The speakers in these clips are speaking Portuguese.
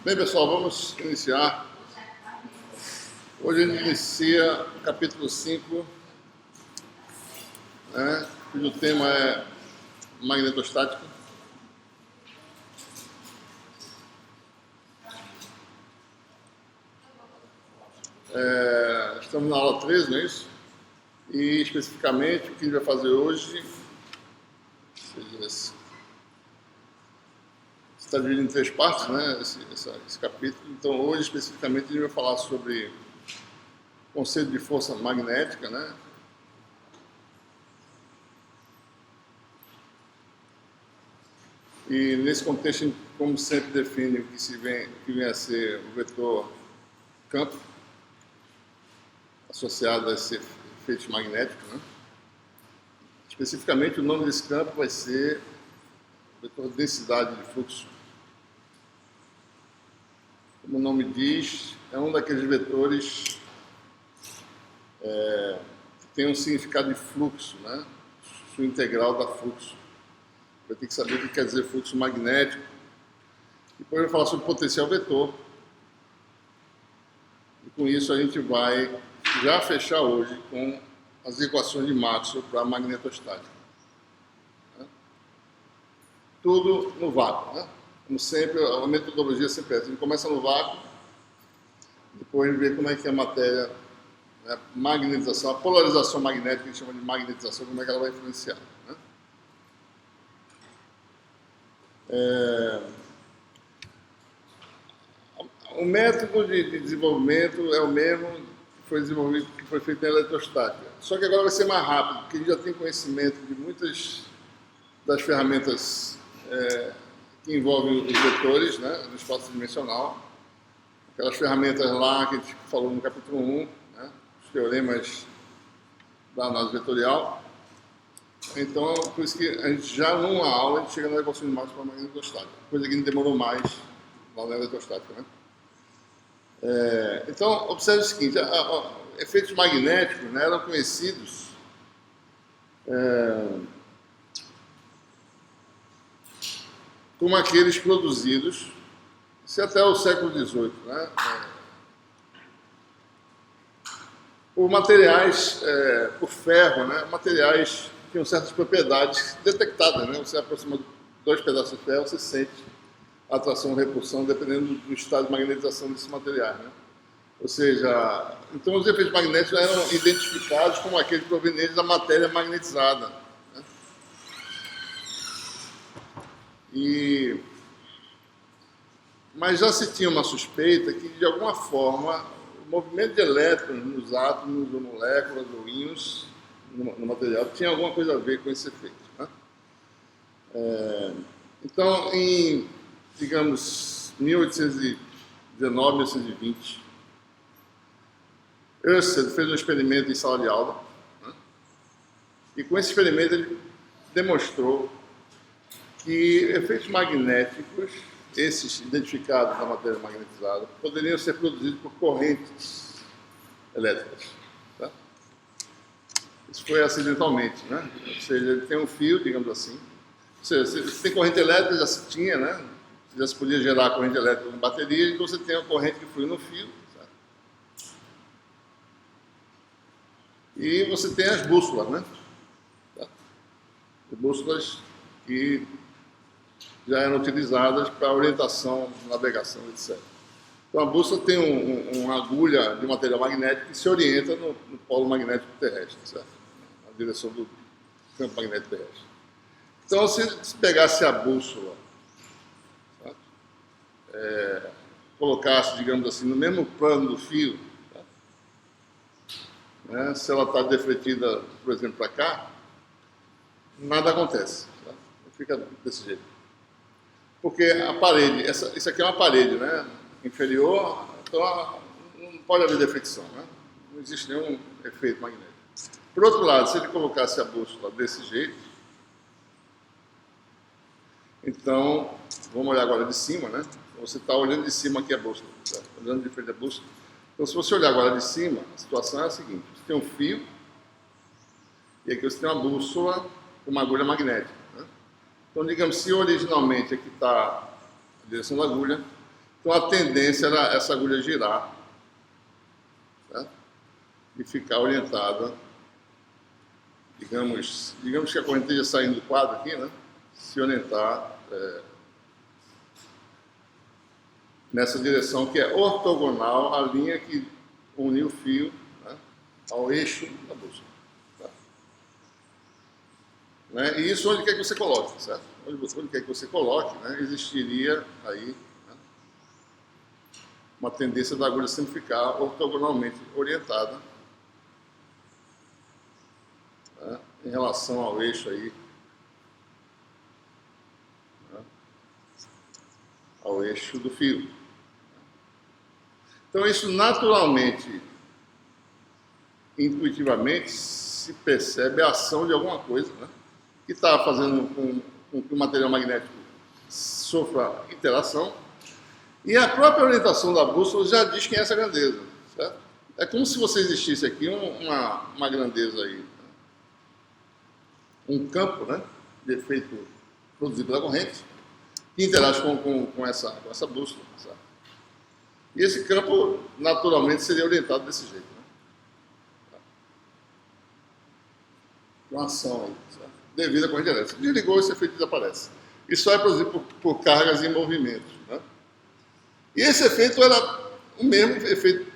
Bem, pessoal, vamos iniciar. Hoje a gente inicia o capítulo 5, cujo tema é magnetostática. Estamos na aula 13, não é isso? E especificamente o que a gente vai fazer hoje está dividido em 3 partes, né? Esse capítulo. Então, hoje especificamente a gente vai falar sobre o conceito de força magnética, né? E nesse contexto, a gente, como sempre, define o que vem a ser o vetor campo associado a esse efeito magnético, né? Especificamente, o nome desse campo vai ser o vetor densidade de fluxo. Como o nome diz, é um daqueles vetores que tem um significado de fluxo, né? Sua integral dá fluxo. Vai ter que saber o que quer dizer fluxo magnético. Depois eu vou falar sobre potencial vetor. E com isso a gente vai já fechar hoje com as equações de Maxwell para a magnetostática. Tudo no vácuo, né? Como sempre, a metodologia sempre é essa. A gente começa no vácuo, depois a gente vê como é que a matéria, né, magnetização, a polarização magnética, que a gente chama de magnetização, como é que ela vai influenciar, né? O método de desenvolvimento é o mesmo que foi desenvolvido, que foi feito em eletrostática. Só que agora vai ser mais rápido, porque a gente já tem conhecimento de muitas das ferramentas que envolvem os vetores, né, no espaço dimensional. Aquelas ferramentas lá que a gente falou no capítulo 1, né, os teoremas da análise vetorial. Então, por isso que a gente já numa aula a gente chega na equação de Maxwell para a magnetostática, coisa que não demorou mais lá na eletrostática, né? Então, observe o seguinte, efeitos magnéticos, né, eram conhecidos como aqueles produzidos, isso até o século XVIII, né, por materiais, por ferro, né, materiais que tinham certas propriedades detectadas, né? Você aproxima 2 pedaços de ferro, você sente a atração ou repulsão, dependendo do estado de magnetização desses materiais, né? Ou seja, então os efeitos magnéticos eram identificados como aqueles provenientes da matéria magnetizada, né? Mas já se tinha uma suspeita que, de alguma forma, o movimento de elétrons nos átomos, ou moléculas, ou íons, no material, tinha alguma coisa a ver com esse efeito, né? Então, em, digamos, 1819, 1820, Ursted fez um experimento em sala de aula, né? E com esse experimento ele demonstrou que efeitos magnéticos, esses identificados na matéria magnetizada, poderiam ser produzidos por correntes elétricas, tá? Isso foi acidentalmente, né? Ou seja, ele tem um fio, digamos assim. Ou seja, se tem corrente elétrica, já se tinha, né? Já se podia gerar corrente elétrica com bateria, então você tem uma corrente que flui no fio, certo? E você tem as bússolas, né? Tá? As bússolas que já eram utilizadas para orientação, navegação, etc. Então a bússola tem uma agulha de material magnético que se orienta no polo magnético terrestre, certo? Na direção do campo magnético terrestre. Então, se pegasse a bússola, colocasse, digamos assim, no mesmo plano do fio, tá? Né? Se ela está defletida, por exemplo, para cá, nada acontece, tá? Fica desse jeito. Porque a parede, isso aqui é uma parede, né, inferior, então não pode haver deflexão, né? Não existe nenhum efeito magnético. Por outro lado, se ele colocasse a bússola desse jeito, então, vamos olhar agora de cima, né? Você está olhando de cima aqui a bússola, tá? Olhando de frente a bússola. Então, se você olhar agora de cima, a situação é a seguinte: você tem um fio, e aqui você tem uma bússola com uma agulha magnética, né? Então, digamos, se originalmente aqui está a direção da agulha, Então a tendência era essa agulha girar, certo? E ficar orientada, digamos que a corrente esteja saindo do quadro aqui, né? Se orientar nessa direção que é ortogonal à linha que une o fio, né, ao eixo da bússola. Tá? Né? E isso onde quer que você coloque, certo? Onde quer que você coloque, né, existiria aí, né, uma tendência da agulha sempre ficar ortogonalmente orientada, né, em relação ao eixo aí, né, ao eixo do fio. Então isso naturalmente, intuitivamente, se percebe a ação de alguma coisa, né, que está fazendo com que o material magnético sofra interação, e a própria orientação da bússola já diz quem é essa grandeza, certo? É como se você existisse aqui uma grandeza aí, um campo, né, de efeito produzido pela corrente, que interage com essa bússola, certo? E esse campo, naturalmente, seria orientado desse jeito, né? Uma ação aí, certo? Devido à corrente elétrica. Desligou, esse efeito desaparece. Isso só é produzido por cargas em movimentos, né? E esse efeito era o mesmo efeito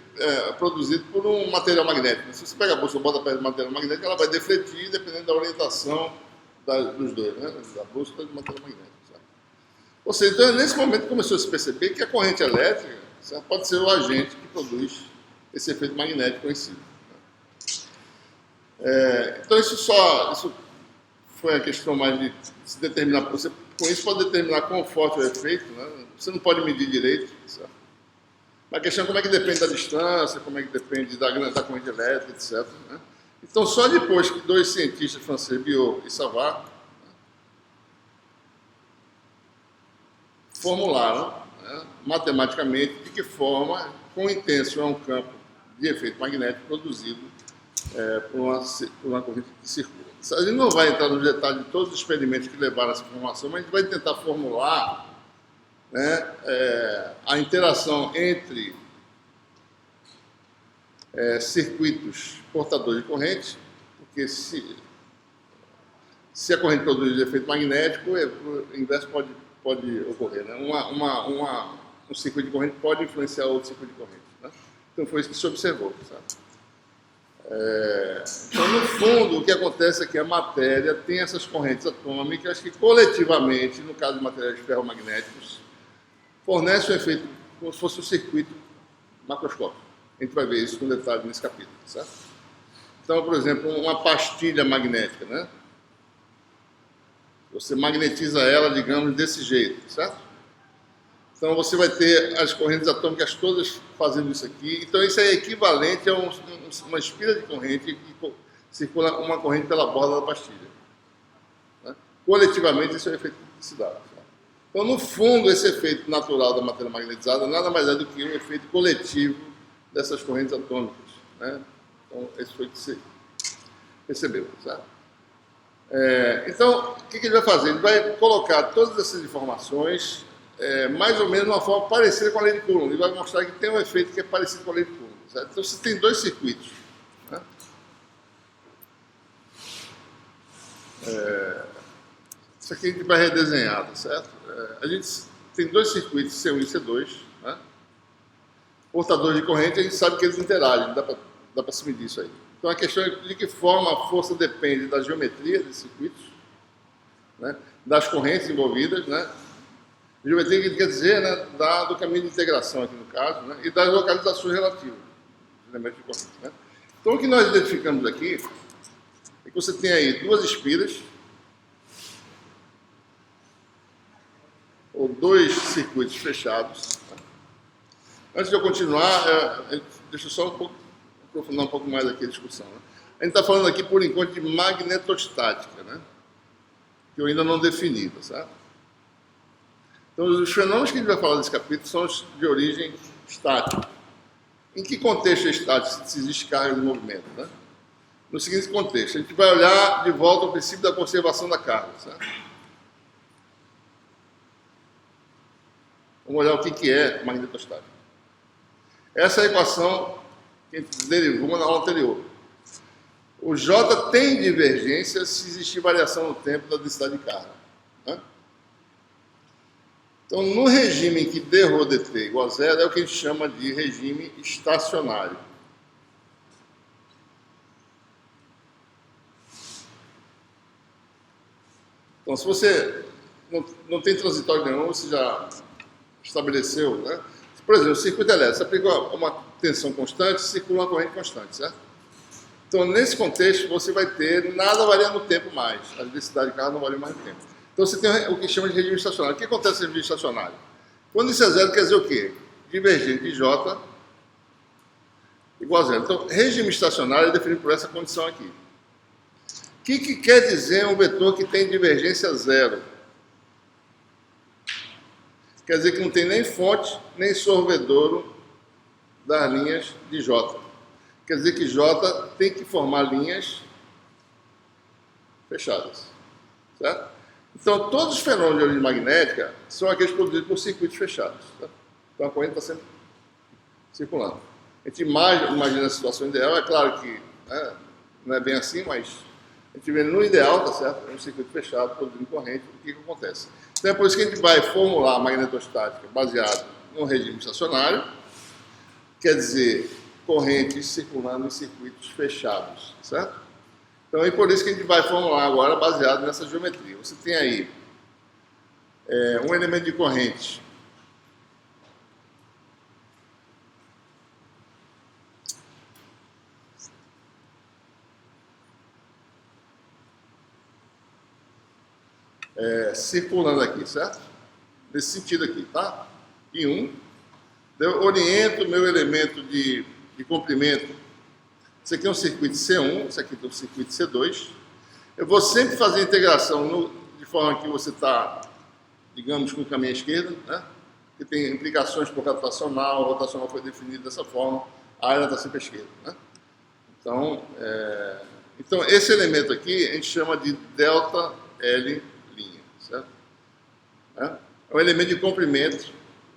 produzido por um material magnético. Se você pega a bússola e bota perto do material magnético, ela vai defletir dependendo da orientação dos dois, né? Da bússola e do material magnético, certo? Ou seja, então, nesse momento começou a se perceber que a corrente elétrica, certo, pode ser o agente que produz esse efeito magnético em si. Então isso foi a questão mais de se determinar. Você com isso pode determinar quão forte é o efeito, né? Você não pode medir direito, certo? Mas a questão é como é que depende da distância, como é que depende da corrente elétrica, etc. Né? Então só depois que dois cientistas franceses, Biot e Savart, né, formularam, né, matematicamente de que forma, quão intenso é um campo de efeito magnético produzido por uma corrente que circula. A gente não vai entrar no detalhe de todos os experimentos que levaram a essa formação, mas a gente vai tentar formular, né, a interação entre circuitos portadores de corrente, porque se a corrente produz efeito magnético, o inverso pode ocorrer, né? Um circuito de corrente pode influenciar outro circuito de corrente, né? Então foi isso que se observou, sabe? Então, no fundo, o que acontece é que a matéria tem essas correntes atômicas que, coletivamente, no caso de materiais ferromagnéticos, fornecem um efeito como se fosse um circuito macroscópico. A gente vai ver isso com detalhe nesse capítulo, certo? Então, por exemplo, uma pastilha magnética, né? Você magnetiza ela, digamos, desse jeito, certo? Então você vai ter as correntes atômicas todas fazendo isso aqui. Então isso é equivalente a uma espira de corrente que circula uma corrente pela borda da pastilha, né? Coletivamente esse é o efeito que se dá. Então, no fundo, esse efeito natural da matéria magnetizada nada mais é do que um efeito coletivo dessas correntes atômicas, né? Então, esse foi o que você percebeu, certo? Então, o que ele vai fazer? Ele vai colocar todas essas informações mais ou menos de uma forma parecida com a lei de Coulomb. Ele vai mostrar que tem um efeito que é parecido com a lei de Coulomb, certo? Então, você tem dois circuitos, né? Isso aqui a gente vai redesenhar, tá certo? A gente tem dois circuitos, C1 e C2, né? Portadores de corrente, a gente sabe que eles interagem, dá para se medir isso aí. Então a questão é de que forma a força depende da geometria desses circuitos, né? Das correntes envolvidas, né? Geometria que quer dizer, né, do caminho de integração aqui no caso, né? E das localizações relativas dos elementos de corrente, né? Então o que nós identificamos aqui é que você tem aí duas espiras, ou dois circuitos fechados. Antes de eu continuar, deixa eu só aprofundar um pouco mais aqui a discussão, né? A gente está falando aqui, por enquanto, de magnetostática, né? Que eu ainda não defini, tá certo? Então, os fenômenos que a gente vai falar nesse capítulo são os de origem estática. Em que contexto é estático, se existe carga de movimento, né? No seguinte contexto, a gente vai olhar de volta ao princípio da conservação da carga, certo? Vamos olhar o que é magnetostática. Essa é a equação que a gente derivou na aula anterior. O J tem divergência se existir variação no tempo da densidade de carga. Né? Então, no regime em que d dt é igual a zero, é o que a gente chama de regime estacionário. Então, se você não tem transitório nenhum, você já estabeleceu, né? Por exemplo, o circuito elétrico, você aplicou uma tensão constante, circula uma corrente constante, certo? Então, nesse contexto, você vai ter nada variando no tempo mais. A densidade de carga não varia mais no tempo. Então, você tem o que chama de regime estacionário. O que acontece no regime estacionário? Quando isso é zero, quer dizer o quê? Divergente de J igual a zero. Então, regime estacionário é definido por essa condição aqui. O que quer dizer um vetor que tem divergência zero? Quer dizer que não tem nem fonte, nem sorvedouro das linhas de J. Quer dizer que J tem que formar linhas fechadas. Certo? Então, todos os fenômenos de origem magnética são aqueles produzidos por circuitos fechados. Certo? Então, a corrente está sempre circulando. A gente imagina a situação ideal, é claro que não é bem assim, mas a gente vê no ideal, tá certo? É um circuito fechado, produzindo corrente, o que acontece? Então é por isso que a gente vai formular a magnetostática baseado no regime estacionário, quer dizer, correntes circulando em circuitos fechados, certo? Então é por isso que a gente vai formular agora baseado nessa geometria. Você tem aí um elemento de corrente circulando aqui, certo? Nesse sentido aqui, tá? Em 1. Eu oriento o meu elemento de comprimento. Isso aqui é um circuito C1, isso aqui é um circuito C2. Eu vou sempre fazer a integração de forma que você está, digamos, com o caminho à esquerda, né? Que tem implicações por rotacional, a rotacional foi definida dessa forma, a área está sempre à esquerda, né? Então, esse elemento aqui a gente chama de delta L', certo? É um elemento de comprimento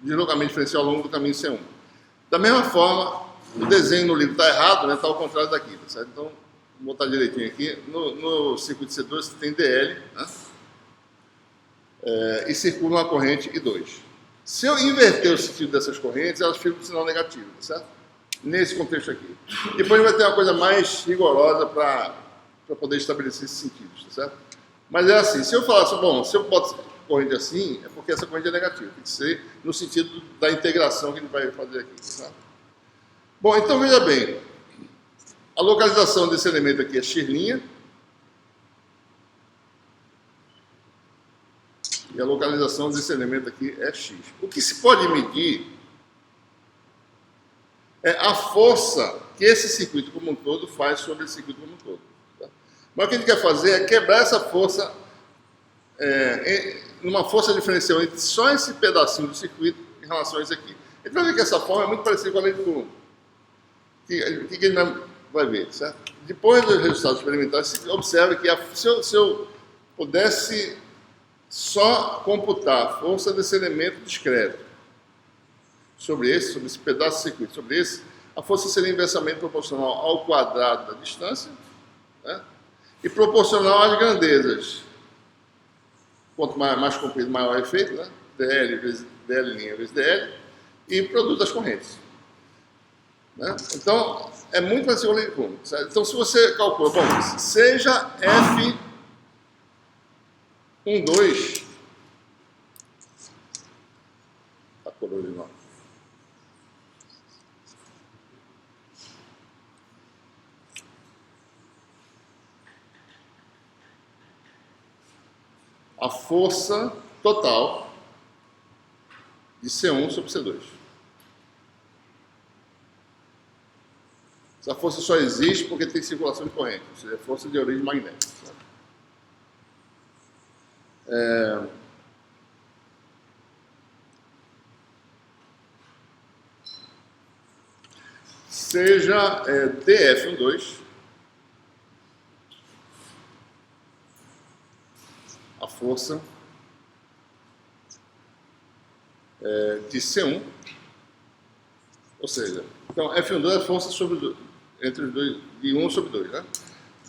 de deslocamento diferencial ao longo do caminho C1. Da mesma forma, o desenho no livro está errado, né? Está ao contrário daqui, tá certo? Então, vou botar direitinho aqui. No circuito C2 você tem DL, né? E circula uma corrente I2. Se eu inverter o sentido dessas correntes, elas ficam com sinal negativo, tá certo? Nesse contexto aqui. Depois vai ter uma coisa mais rigorosa para poder estabelecer esses sentidos, tá certo? Mas é assim, se eu falasse, bom, se eu boto corrente assim, é porque essa corrente é negativa. Tem que ser no sentido da integração que a gente vai fazer aqui, tá? Bom, então veja bem. A localização desse elemento aqui é x'. E a localização desse elemento aqui é x. O que se pode medir é a força que esse circuito como um todo faz sobre esse circuito como um todo. Tá? Mas o que a gente quer fazer é quebrar essa força numa força diferencial entre só esse pedacinho do circuito em relação a isso aqui. A gente vai ver que essa forma é muito parecida com a lei de Coulomb. O que a gente vai ver, certo? Depois dos resultados experimentais, se observa que se eu pudesse só computar a força desse elemento discreto sobre esse pedaço de circuito, sobre esse, a força seria inversamente proporcional ao quadrado da distância, né? E proporcional às grandezas. Quanto mais comprido, maior o efeito, né? DL vezes DL' vezes DL, e produto das correntes. Né? Então, é muito parecido com o lei de Coulomb. Então, se você calcula, bom, seja F12, a cor original. A força total de C1 sobre C2. Essa força só existe porque tem circulação de corrente, ou seja, é força de origem magnética. Seja dF12, a força de C1, ou seja, então F12 é a força entre os dois, de 1 sobre 2, né?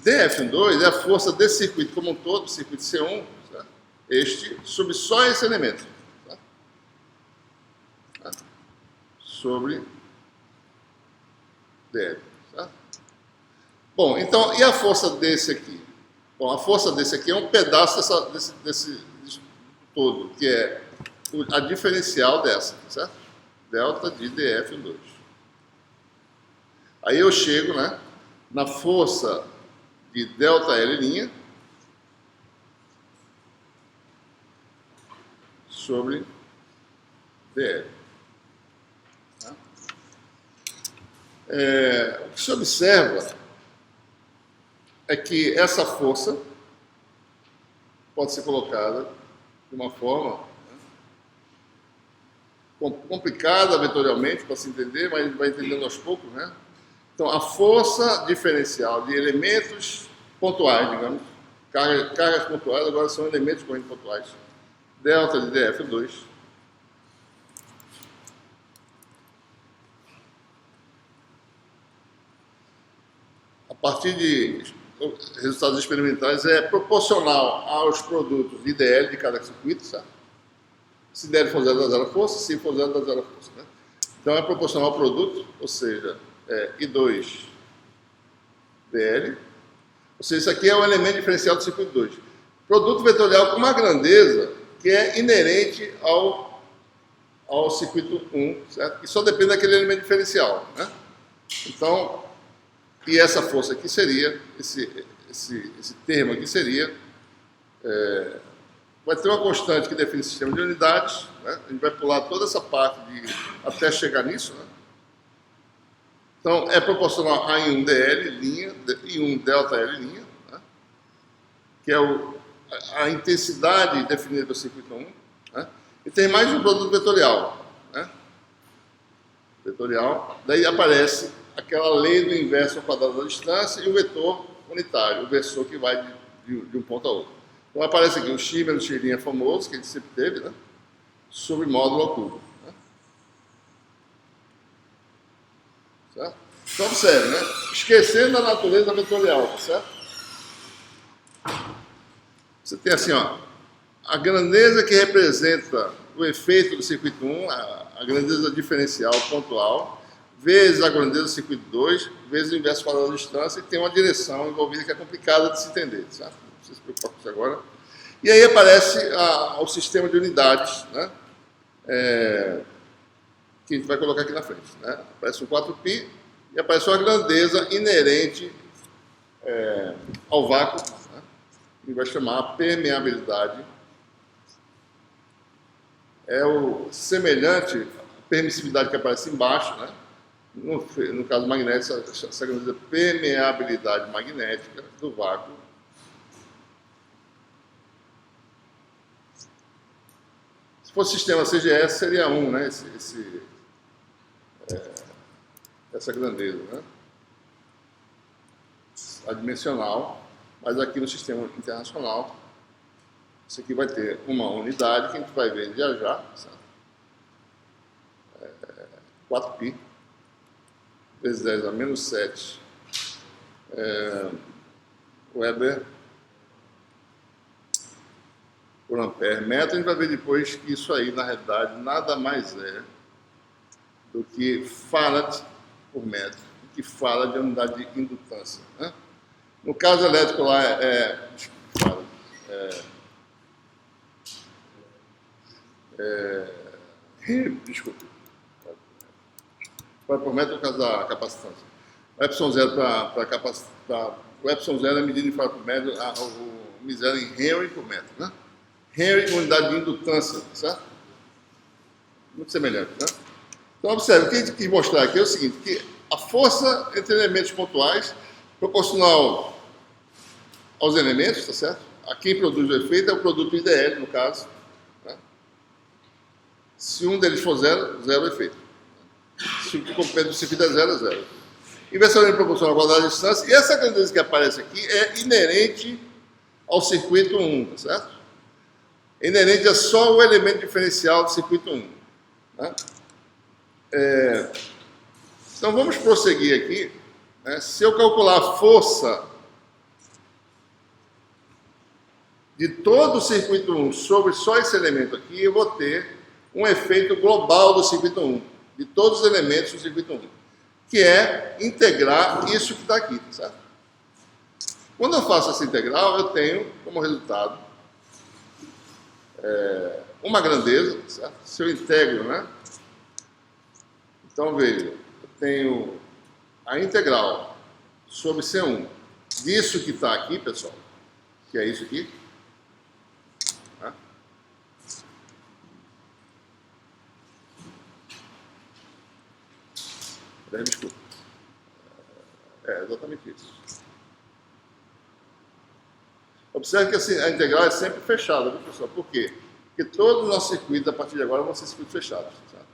dF12 é a força desse circuito como um todo, circuito C1, certo? Este, sobre só esse elemento, certo? Sobre dF, certo? Bom, então, e a força desse aqui? Bom, a força desse aqui é um pedaço desse todo, que é a diferencial dessa, certo? Delta de dF2. Aí eu chego, né, na força de delta L' sobre dL. Tá? O que se observa é que essa força pode ser colocada de uma forma, né, complicada vetorialmente para se entender, mas a gente vai entendendo aos poucos, né? Então, a força diferencial de elementos pontuais, digamos, cargas pontuais, agora são elementos correntes pontuais, delta de dF2, a partir de resultados experimentais, é proporcional aos produtos de dL de cada circuito, certo? Se dL for 0 dá 0 a força, se for 0 dá 0 a força, né? Então, é proporcional ao produto, ou seja, I2 dL, ou seja, isso aqui é o elemento diferencial do circuito 2. Produto vetorial com uma grandeza que é inerente ao circuito 1, certo? E só depende daquele elemento diferencial, né? Então, e essa força aqui seria, esse termo aqui seria, vai ter uma constante que define o sistema de unidades, né? A gente vai pular toda essa parte até chegar nisso, né? Então, é proporcional a I1 dL, I1 delta L', né? Que é a intensidade definida do circuito 1, né? E tem mais um produto vetorial, né? Vetorial, daí aparece aquela lei do inverso ao quadrado da distância e o vetor unitário, o versor que vai de um ponto a outro. Então aparece aqui o x menos x' famoso, que a gente sempre teve, né? Sobre módulo ao cubo. Né? Certo? Então observe, né? Esquecendo a natureza vetorial, tá certo? Você tem assim, ó, a grandeza que representa o efeito do circuito 1, a grandeza diferencial pontual, vezes a grandeza do circuito 2, vezes o inverso quadrado da distância, e tem uma direção envolvida que é complicada de se entender, certo? Não precisa se preocupar com isso agora. E aí aparece o sistema de unidades, né? Que a gente vai colocar aqui na frente, né? Aparece um 4π e aparece uma grandeza inerente ao vácuo, né? Que vai chamar a permeabilidade. É o semelhante à permissividade que aparece embaixo, né? No caso magnético, essa grandeza permeabilidade magnética do vácuo. Se fosse sistema CGS, seria 1, né? Essa grandeza, né? Adimensional, mas aqui no sistema internacional, isso aqui vai ter uma unidade que a gente vai ver já já, certo? 4π vezes 10 a menos 7 Weber por ampere metro. A gente vai ver depois que isso aí, na realidade, nada mais é do que Farad por metro, que fala de unidade de indutância, né? No caso elétrico lá desculpe, por metro no caso da capacitância. O epsilon zero para capacitar, o epsilon zero é medida em farad por metro, o misério em Henry por metro, né? Henry com unidade de indutância, certo? Muito semelhante, né? Então, observe, o que a gente quis mostrar aqui é o seguinte, que a força entre elementos pontuais, proporcional aos elementos, tá certo? A quem produz o efeito é o produto IDL, no caso, né? Se um deles for zero, zero o efeito. Se o complemento do circuito é zero, é zero. Inversamente proporcional ao quadrado da distância, e essa grandeza que aparece aqui é inerente ao circuito 1, tá certo? É inerente a só o elemento diferencial do circuito 1. Né? Então vamos prosseguir aqui. Né? Se eu calcular a força de todo o circuito 1 sobre só esse elemento aqui, eu vou ter um efeito global do circuito 1, de todos os elementos do circuito 1, que é integrar isso que está aqui, certo? Quando eu faço essa integral, eu tenho como resultado uma grandeza, certo? Se eu integro, né? Então, veja, eu tenho a integral sobre C1 disso que está aqui, pessoal, que é isso aqui, tá? Desculpa. É exatamente isso. Observe que assim, a integral é sempre fechada, viu, pessoal? Por quê? Porque todo o nosso circuito, a partir de agora, vão ser circuitos fechados. Certo?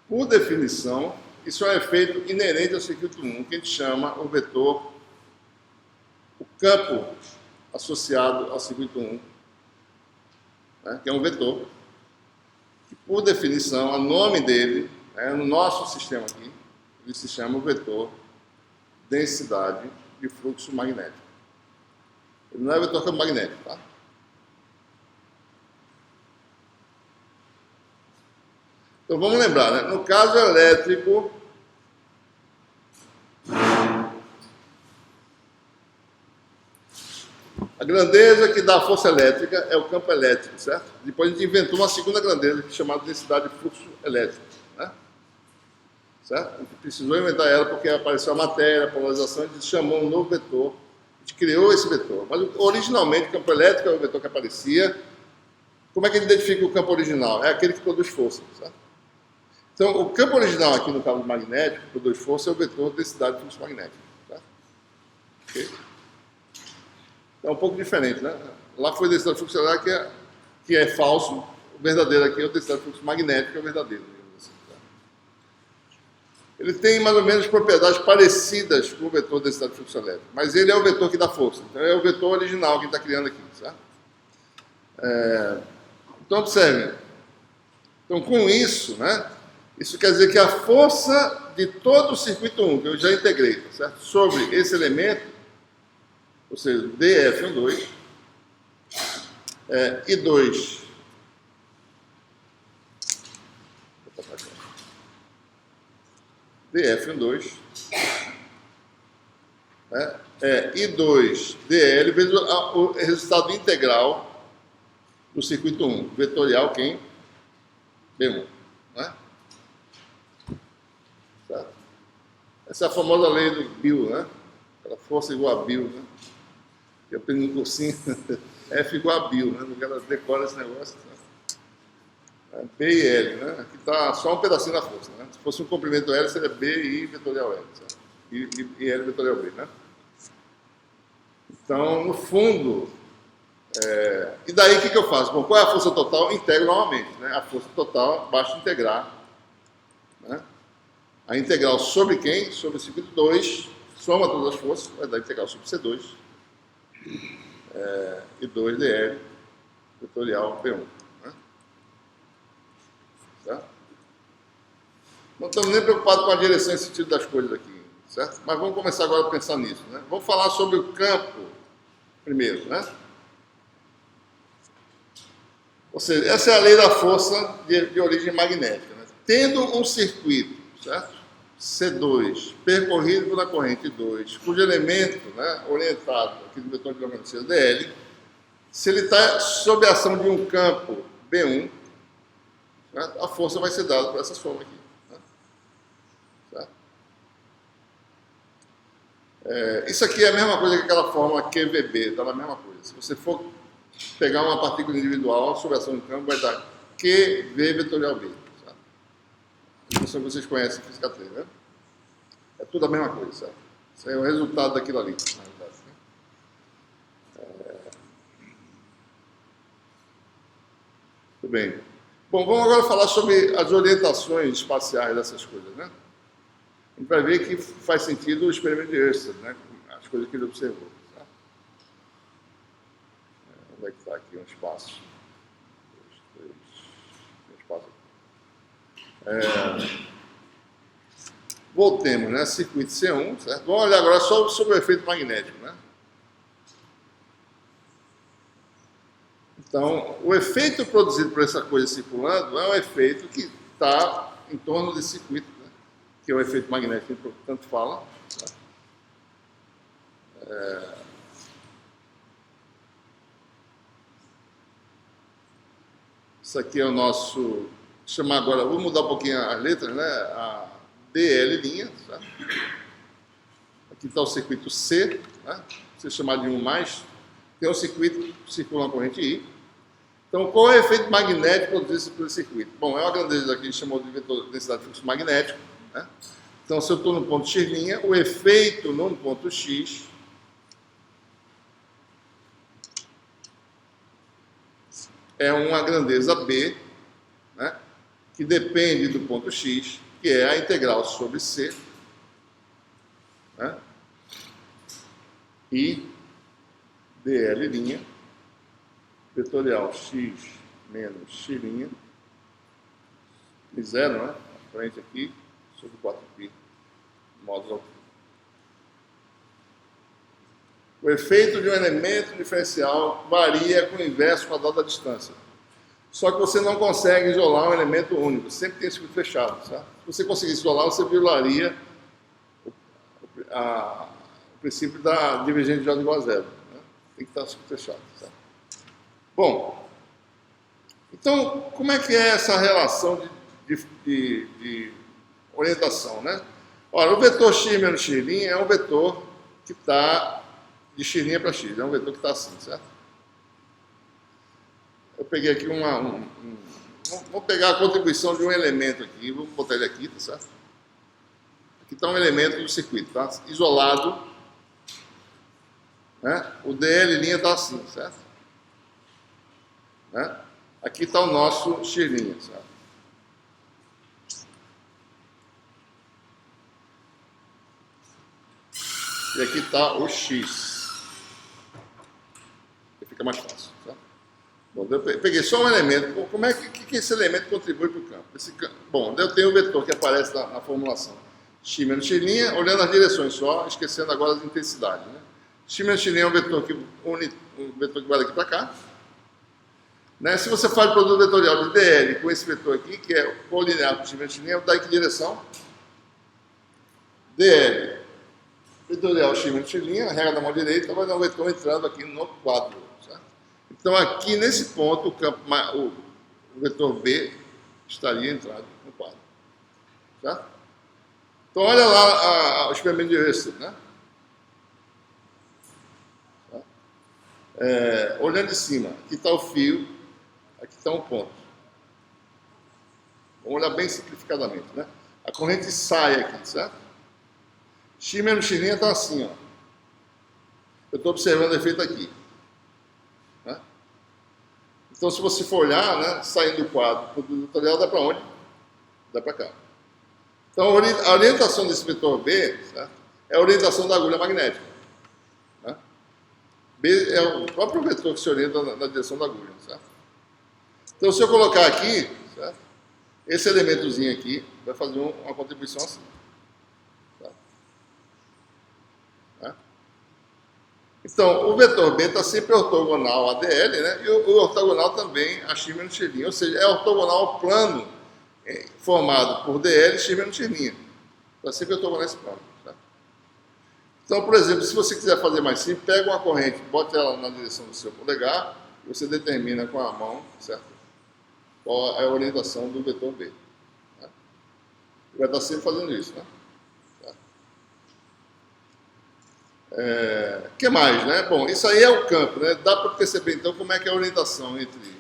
Por definição, isso é um efeito inerente ao circuito 1, que a gente chama o vetor, o campo associado ao circuito 1, né, que é um vetor, que por definição, o nome dele, no nosso sistema aqui, ele se chama o vetor densidade de fluxo magnético. Ele não é vetor campo magnético, tá? Então vamos lembrar, né? No caso elétrico, a grandeza que dá a força elétrica é o campo elétrico, certo? Depois a gente inventou uma segunda grandeza, chamada densidade de fluxo elétrico, né? Certo? A gente precisou inventar ela porque apareceu a matéria, a polarização, a gente chamou um novo vetor, a gente criou esse vetor. Mas originalmente o campo elétrico é o vetor que aparecia. Como é que a gente identifica o campo original? É aquele que produz força, certo? Então, o campo original aqui no cabo magnético, que produz força, é o vetor de densidade de fluxo magnético. Tá? Okay? É um pouco diferente, né? Lá foi densidade de fluxo elétrico, que é falso. O verdadeiro aqui é o densidade de fluxo magnético, que é o verdadeiro. Assim, tá? Ele tem mais ou menos propriedades parecidas com o vetor de densidade de fluxo elétrico, mas ele é o vetor que dá força. Então, é o vetor original que a gente está criando aqui, certo? Então, observe. Então, com isso, né? Isso quer dizer que a força de todo o circuito 1, que eu já integrei, certo? Sobre esse elemento, ou seja, dF12, I2, dF12, I2 dL, vezes o resultado integral do circuito 1, vetorial quem? B1, né? Certo? Essa é a famosa lei do Bill, né? Aquela força igual a Bill, né? Eu aprendi no cursinho, F igual a Bill, né? Ela decora esse negócio. Né? B e L, né? Aqui está só um pedacinho da força, né? Se fosse um comprimento L, seria B e I vetorial L, certo? E L vetorial B, né? Então, no fundo, e daí o que eu faço? Bom, qual é a força total? Integro novamente, né? A força total, basta integrar, né? A integral sobre quem? Sobre o circuito 2, soma todas as forças, vai dar integral sobre C2, e 2dl vetorial P1. Né? Certo? Não estamos nem preocupados com a direção e sentido das coisas aqui, certo? Mas vamos começar agora a pensar nisso, né? Vamos falar sobre o campo primeiro, né? Ou seja, essa é a lei da força de origem magnética, né? Tendo um circuito, certo? C2, percorrido pela corrente 2, cujo elemento, né, orientado aqui do vetor de magnetismo dl, se ele está sob a ação de um campo B1, né, a força vai ser dada por essa soma aqui. Né? Certo? Isso aqui é a mesma coisa que aquela fórmula QVB, está na mesma coisa. Se você for pegar uma partícula individual sob a ação de um campo, vai dar QV vetorial B. Isso vocês conhecem física 3, né? É tudo a mesma coisa, certo? Isso é o resultado daquilo ali, na verdade. Né? Tudo bem. Bom, vamos agora falar sobre as orientações espaciais dessas coisas, né? A gente vai ver que faz sentido o experimento de Ørsted, né? As coisas que ele observou. Tá? Onde é que está aqui um espaço? Um espaço aqui. Voltemos, né? Circuito C1, certo? Vamos olhar agora só sobre o efeito magnético, né? Então, o efeito produzido por essa coisa circulando é um efeito que está em torno desse circuito, né? Que é o efeito magnético que tanto fala. Tá? Isso aqui é o nosso... Vou chamar agora, vou mudar um pouquinho as letras, né? A DL', tá? Aqui está o circuito C, né? Se chamar de 1+, tem um circuito que circula uma corrente I. Então, qual é o efeito magnético produzido por esse circuito? Bom, é uma grandeza aqui, a gente chamou de vetor de densidade de fluxo magnético, né? Então, se eu estou no ponto X', o efeito no ponto X é uma grandeza B, né? Que depende do ponto X, que é a integral sobre C, né? E dL', vetorial x menos x', e zero, né? À frente aqui, sobre 4π, módulo altura. O efeito de um elemento diferencial varia com o inverso quadrado da distância. Só que você não consegue isolar um elemento único, sempre tem circuito fechado. Certo? Se você conseguir isolar, você violaria o princípio da divergência de J igual a zero. Né? Tem que estar circuito fechado. Certo? Bom, então, como é que é essa relação de orientação? Né? Ora, o vetor x menos x' é um vetor que está de x' para x, é um vetor que está assim, certo? Eu peguei aqui vamos pegar a contribuição de um elemento aqui, vamos botar ele aqui, tá certo? Aqui está um elemento do circuito, tá? Isolado, né? O DL' está assim, certo? Né? Aqui está o nosso x', certo? E aqui está o x. Fica mais fácil, certo? Bom, eu peguei só um elemento. Como é que esse elemento contribui para o campo? Bom, eu tenho o vetor que aparece na formulação. X menos x', olhando as direções só, esquecendo agora as intensidades. Né? X menos x' é um vetor que vai daqui para cá. Né? Se você faz o produto vetorial de DL com esse vetor aqui, que é colinear com x menos x', vai dar em que direção? DL. Vetorial x menos x', a regra da mão direita, vai dar um vetor entrando aqui no quadro. Certo? Então, aqui nesse ponto, o vetor B estaria entrado no quadro. Certo? Então, olha lá o experimento de Ørsted, né? Olhando de cima, aqui está o fio, aqui está um ponto. Vamos olhar bem simplificadamente, né? A corrente sai aqui, certo? X menos x' está assim, ó. Eu estou observando o efeito aqui. Né? Então, se você for olhar, né, saindo do quadro, o vetorial dá para onde? Dá para cá. Então, a orientação desse vetor B, certo? É a orientação da agulha magnética. Né? B é o próprio vetor que se orienta na direção da agulha, certo? Então, se eu colocar aqui, certo? Esse elementozinho aqui vai fazer uma contribuição assim. Certo? Né? Então, o vetor B está sempre ortogonal a DL, né? E o ortogonal também a x menos x'. Ou seja, é ortogonal ao plano formado por DL e x menos x'. Está sempre ortogonal esse plano. Certo? Então, por exemplo, se você quiser fazer mais simples, pega uma corrente, bota ela na direção do seu polegar e você determina com a mão, certo? Qual é a orientação do vetor B. Né? Vai estar sempre fazendo isso, né? O que mais, né? Bom, isso aí é o campo, né? Dá para perceber, então, como é que é a orientação entre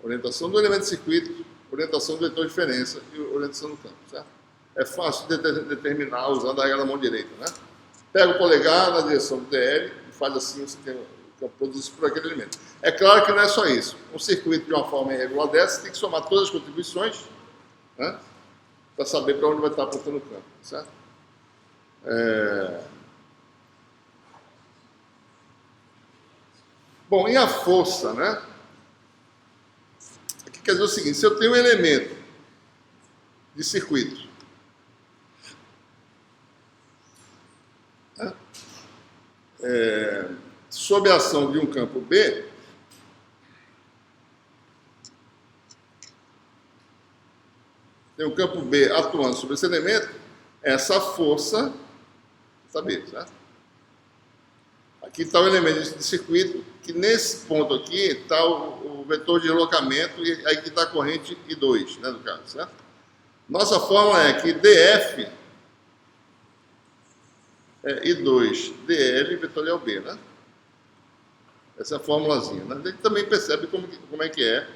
orientação do elemento de circuito, orientação do vetor de diferença e orientação do campo, certo? É fácil de determinar usando a regra da mão direita, né? Pega o polegar na direção do DL e faz assim, você tem o campo produzido por aquele elemento. É claro que não é só isso. Um circuito de uma forma irregular dessa tem que somar todas as contribuições, né, para saber para onde vai estar apontando o campo, certo? Bom, e a força, né? Aqui quer dizer o seguinte: se eu tenho um elemento de circuito, né, sob a ação de um campo B, tem um campo B atuando sobre esse elemento, essa força está B, certo? Aqui está o elemento de circuito, que nesse ponto aqui está o vetor de deslocamento, e aí que está a corrente I2, né, no caso, certo? Nossa fórmula é que DF é I2 DL vetorial B, né? Essa é a formulazinha, né? A gente também percebe como é que é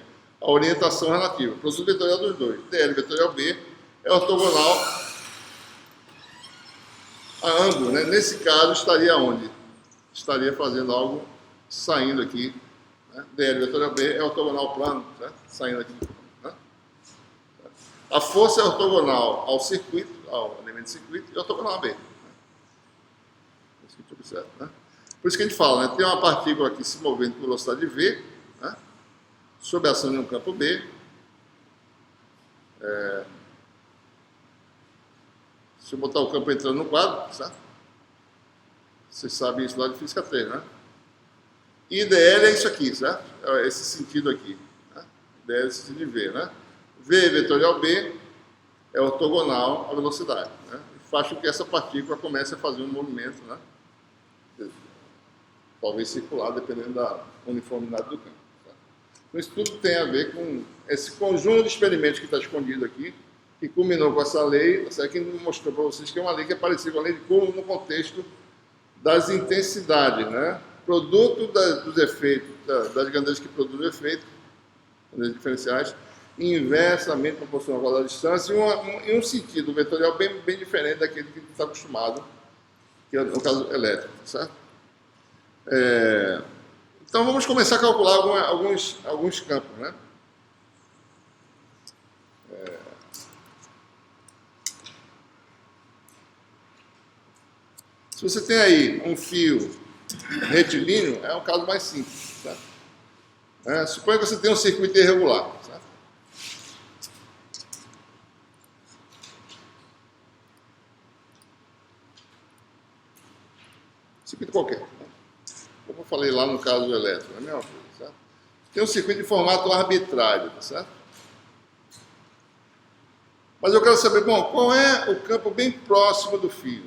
a orientação relativa. O produto vetorial dos dois, DL vetorial B, é ortogonal a ângulo, né? Nesse caso, estaria onde? Estaria fazendo algo saindo aqui, né? DL vetorial B é ortogonal ao plano, certo? Saindo aqui, né? A força é ortogonal ao circuito, ao elemento de circuito, e ortogonal a B. Isso que a gente observa, né? Por isso que a gente fala, né? Tem uma partícula aqui se movendo com velocidade v, né, sob a ação de um campo B. Se eu botar o campo entrando no quadro, certo? Vocês sabem isso lá de física 3, né? E DL é isso aqui, certo? É esse sentido aqui, né? DL é esse sentido de V, né? V vetorial B é ortogonal à velocidade, né? E faz com que essa partícula comece a fazer um movimento, né? Talvez circular, dependendo da uniformidade do campo. Tá? Então, isso tudo tem a ver com esse conjunto de experimentos que está escondido aqui, que culminou com essa lei, que mostrou para vocês que é uma lei que é parecida com a lei de Coulomb no contexto das intensidades, né? Produto dos efeitos, das grandezas que produzem o efeito, grandezas diferenciais, inversamente proporcional à distância, em um sentido vetorial bem diferente daquele que a gente está acostumado, que é no caso elétrico, certo? Então vamos começar a calcular alguns campos, né? Se você tem aí um fio retilíneo, é um caso mais simples, tá? Suponha que você tem um circuito irregular, certo? Circuito qualquer, né? Como eu falei lá no caso do elétrico, é a mesma coisa, certo? Tem um circuito de formato arbitrário, tá certo? Mas eu quero saber, bom, qual é o campo bem próximo do fio?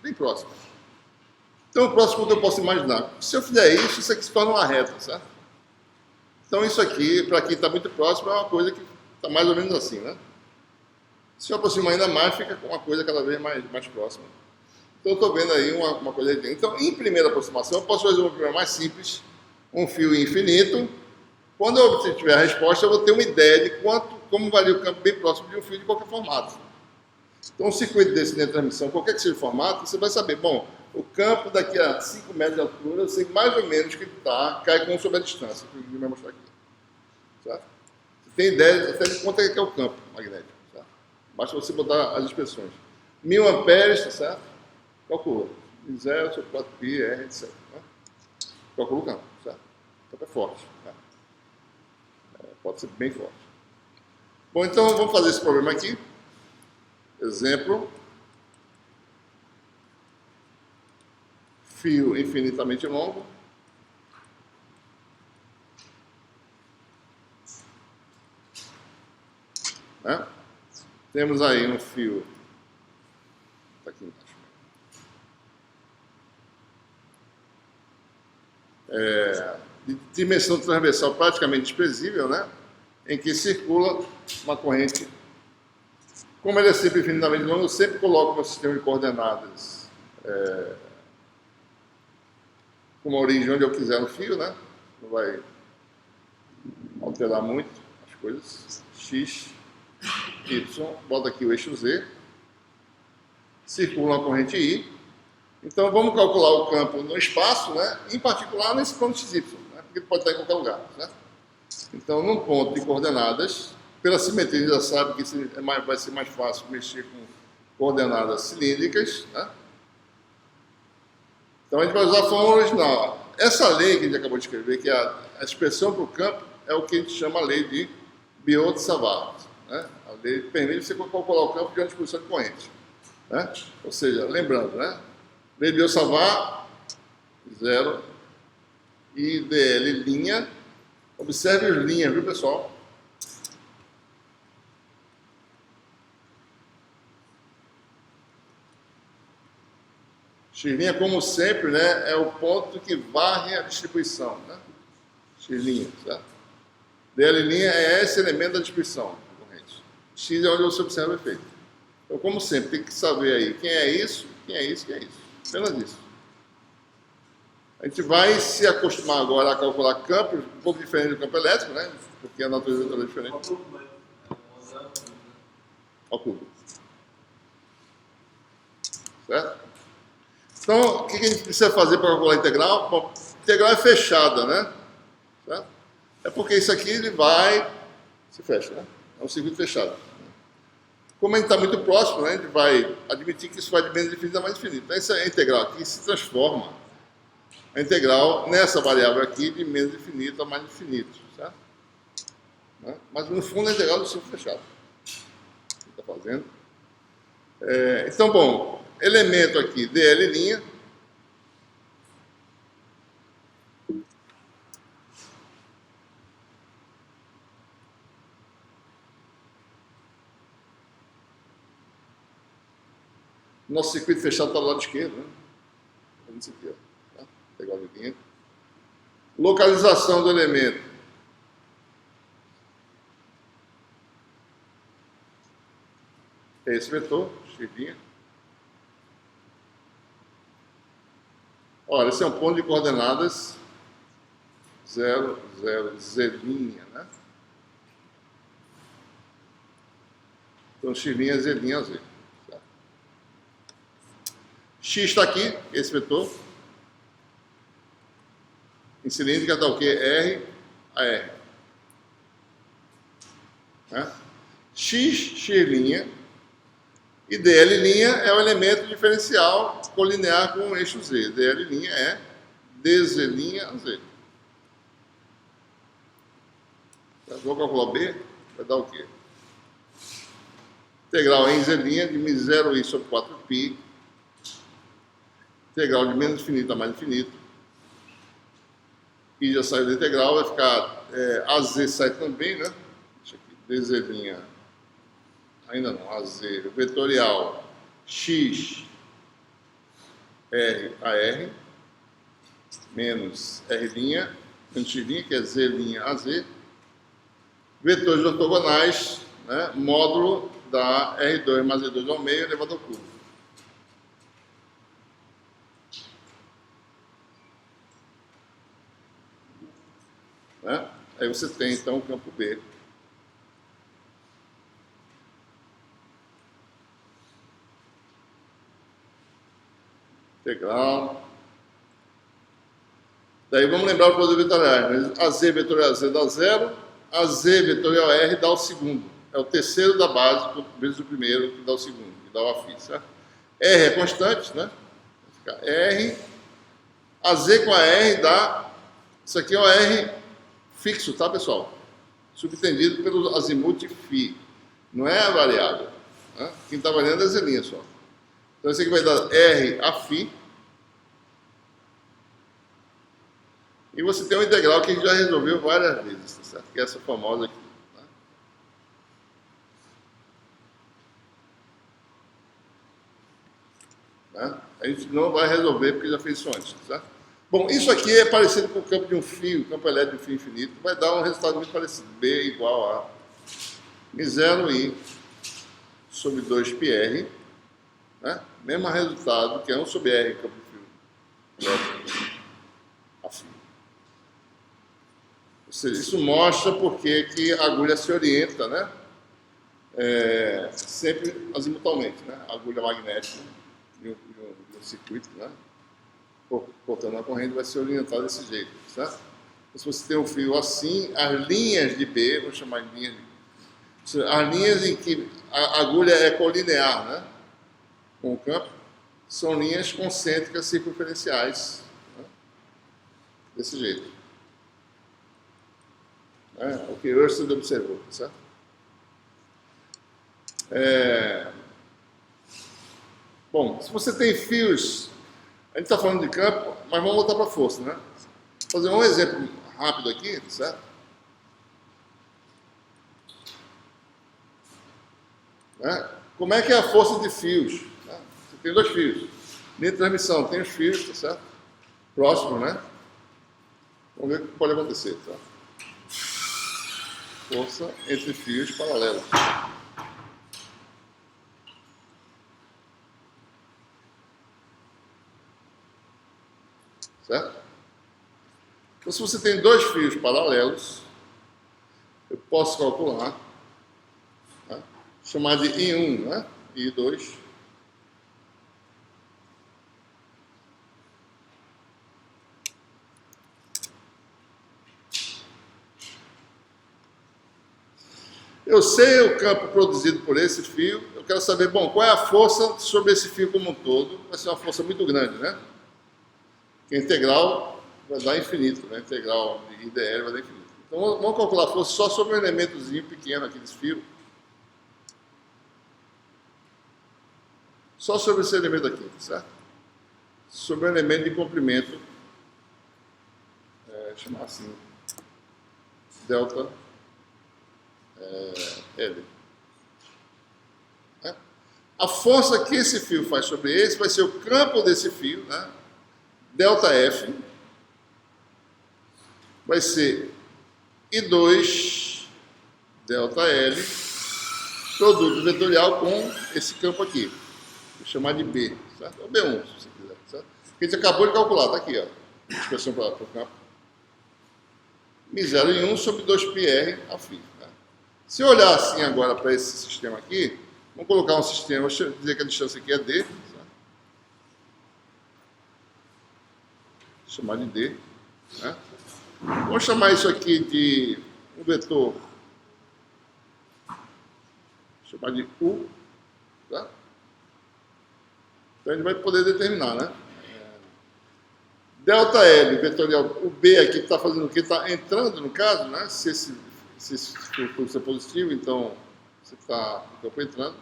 Bem próximo. Então, o próximo que eu posso imaginar. Se eu fizer isso, isso aqui se torna uma reta, certo? Então, isso aqui, para quem está muito próximo, é uma coisa que está mais ou menos assim, né? Se eu aproximar ainda mais, fica uma coisa cada vez mais próxima. Então, eu estou vendo aí uma coisa aí. Então, em primeira aproximação, eu posso fazer uma primeira mais simples, um fio infinito. Quando eu tiver a resposta, eu vou ter uma ideia de como varia o campo bem próximo de um fio de qualquer formato. Então, um circuito desse de transmissão, qualquer que seja o formato, você vai saber, bom, o campo daqui a 5 metros de altura, eu sei mais ou menos que ele cai com sobre a distância, que ele vai mostrar aqui. Certo? Você tem ideia até de quanto é que é o campo magnético. Certo? Basta você botar as expressões. 1000 amperes, tá certo? Calcula. 0 sobre 4π, R, etc. Né? Calcula o campo. Certo? O campo é forte. Tá? Pode ser bem forte. Bom, então vamos fazer esse problema aqui. Exemplo. Fio infinitamente longo. Né? Temos aí um fio. Está aqui embaixo. De dimensão transversal praticamente desprezível, né? Em que circula uma corrente. Como ele é sempre infinitamente longo, eu sempre coloco no sistema de coordenadas com uma origem onde eu quiser no fio, né? Não vai alterar muito as coisas. X, Y, bota aqui o eixo Z, circula uma corrente I, Então, vamos calcular o campo no espaço, né? Em particular nesse ponto XY, né? Porque ele pode estar em qualquer lugar, né? Então, num ponto de coordenadas, pela simetria, a gente já sabe que vai ser mais fácil mexer com coordenadas cilíndricas, né? Então, a gente vai usar a fórmula original. Essa lei que a gente acabou de escrever, que é a expressão para o campo, é o que a gente chama a lei de Biot-Savart, né? A lei permite você calcular o campo de uma disposição de corrente, né? Ou seja, lembrando, né? Lei de Biot-Savart, 0, e dl linha. Observe as linhas, viu, pessoal? X', como sempre, né, é o ponto que varre a distribuição, né? X', certo? dl' é esse elemento da distribuição da corrente. X é onde você observa o efeito. Então, como sempre, tem que saber aí quem é isso, quem é isso, quem é isso. Apenas isso. A gente vai se acostumar agora a calcular campos um pouco diferente do campo elétrico, né? Porque a natureza é diferente. Ao cubo. Certo? Então, o que a gente precisa fazer para calcular a integral? Bom, a integral é fechada, né? Certo? É porque isso aqui ele vai... se fecha, né? É um circuito fechado. Como a gente está muito próximo, né? A gente vai admitir que isso vai de menos infinito a mais infinito. Então, essa integral aqui se transforma a integral nessa variável aqui de menos infinito a mais infinito, certo? Né? Mas no fundo a integral do círculo fechado. O que está fazendo? Então, bom, elemento aqui, dl'. Nosso circuito fechado está do lado esquerdo, né? Isso aqui, ó. Pegar o linha. Localização do elemento. É esse vetor, x'. Olha, esse é um ponto de coordenadas 0, 0, z', né? Então, x', z', z. Certo? X está aqui, esse vetor. Em cilíndrica dá o quê? R a R. Né? X', e dl' é o elemento diferencial colinear com o eixo Z. dl' é dz' a Z. Vou calcular B, vai dar o quê? Integral em Z' de μ0i sobre 4π. Integral de menos infinito a mais infinito. I já saiu da integral, vai ficar AZ sai também, né? Deixa aqui, dz', ainda não, AZ, vetorial X R a R, menos R', menos X', que é Z' a Z, vetores ortogonais, né? Módulo da R2 mais E2 ao meio elevado ao cubo. Né? Aí você tem, então, o campo B. Integral. Daí vamos lembrar o produto vetorial. AZ vetorial Z dá 0, AZ vetorial R dá o segundo. É o terceiro da base vezes o primeiro que dá o segundo, que dá o afim, certo? R é constante, né? Vai ficar R. AZ com a R dá... Isso aqui é o R fixo, tá, pessoal? Subtendido pelo azimuth φ. Não é a variável. Né? Quem está variando é a Z' só. Então, isso aqui vai dar R a φ. E você tem uma integral que a gente já resolveu várias vezes, certo? Que é essa famosa aqui. Né? A gente não vai resolver porque já fez isso antes, certo? Bom, isso aqui é parecido com o campo de um fio, o campo elétrico de um fio infinito. Vai dar um resultado muito parecido. B igual a μ0i sobre 2πr. Né? Mesmo resultado, que é 1 sobre R, campo de fio elétrico a fio. Ou seja, isso mostra porque que a agulha se orienta, né? Sempre azimutalmente, né? A agulha magnética de um circuito, né? Cortando a corrente, vai ser orientado desse jeito, certo? Se você tem um fio assim, as linhas de B, vou chamar de linhas de... As linhas em que a agulha é colinear, né? Com o campo, são linhas concêntricas circunferenciais, né? Desse jeito. O que Ørsted observou, certo? Bom, se você tem fios, a gente está falando de campo, mas vamos voltar para a força, né? Vou fazer um exemplo rápido aqui, certo? Como é que é a força de fios? Né? Você tem dois fios. Linha de transmissão, tem os fios, tá certo? Próximo, né? Vamos ver o que pode acontecer, tá? Força entre fios paralelos. Certo? Então, se você tem dois fios paralelos, eu posso calcular, né? Chamar de I1, né? E I2. Eu sei o campo produzido por esse fio, eu quero saber, bom, qual é a força sobre esse fio como um todo. Vai ser uma força muito grande, né? Que a integral vai dar infinito, né? A integral de IDL vai dar infinito. Então, vamos calcular a força só sobre um elementozinho pequeno aqui desse fio. Só sobre esse elemento aqui, certo? Sobre um elemento de comprimento, chamar assim, delta L. A força que esse fio faz sobre esse vai ser o campo desse fio, né? Delta F vai ser I2 delta L produto vetorial com esse campo aqui. Vou chamar de B, certo? Ou B1, se você quiser, certo? Que a gente acabou de calcular, está aqui, ó. A expressão para o campo. Mi0 em 1 sobre 2πr a φ. Né? Se eu olhar assim agora para esse sistema aqui, vamos colocar um sistema, vou dizer que a distância aqui é D. Certo? Vou chamar de D. Né? Vamos chamar isso aqui de um vetor. Vou chamar de U. Tá? Então a gente vai poder determinar, né? Delta L, vetorial, o B aqui está fazendo o que? Está entrando, no caso, né? Se esse fluxo é positivo, então você está no campo entrando.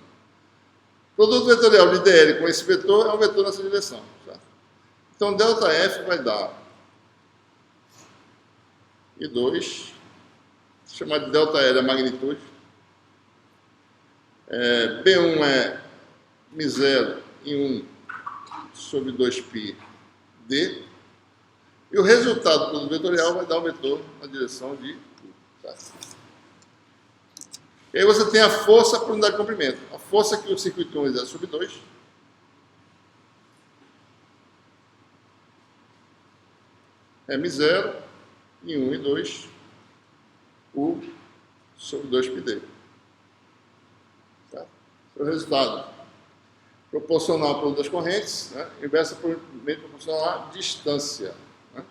Produto vetorial de DL com esse vetor é um vetor nessa direção. Certo? Então, delta F vai dar I2, chamar de delta L a magnitude. B1 é Mi0 em 1 sobre 2π D. E o resultado do produto vetorial vai dar um vetor na direção de U. Tá? E aí você tem a força por unidade de comprimento. A força que o circuito 1 exerce sobre 2 é Mi0 em 1 e 2 U sobre 2πd. Tá? Esse é o resultado. Proporcional ao produto das correntes, né? Inversamente proporcional à distância. Né?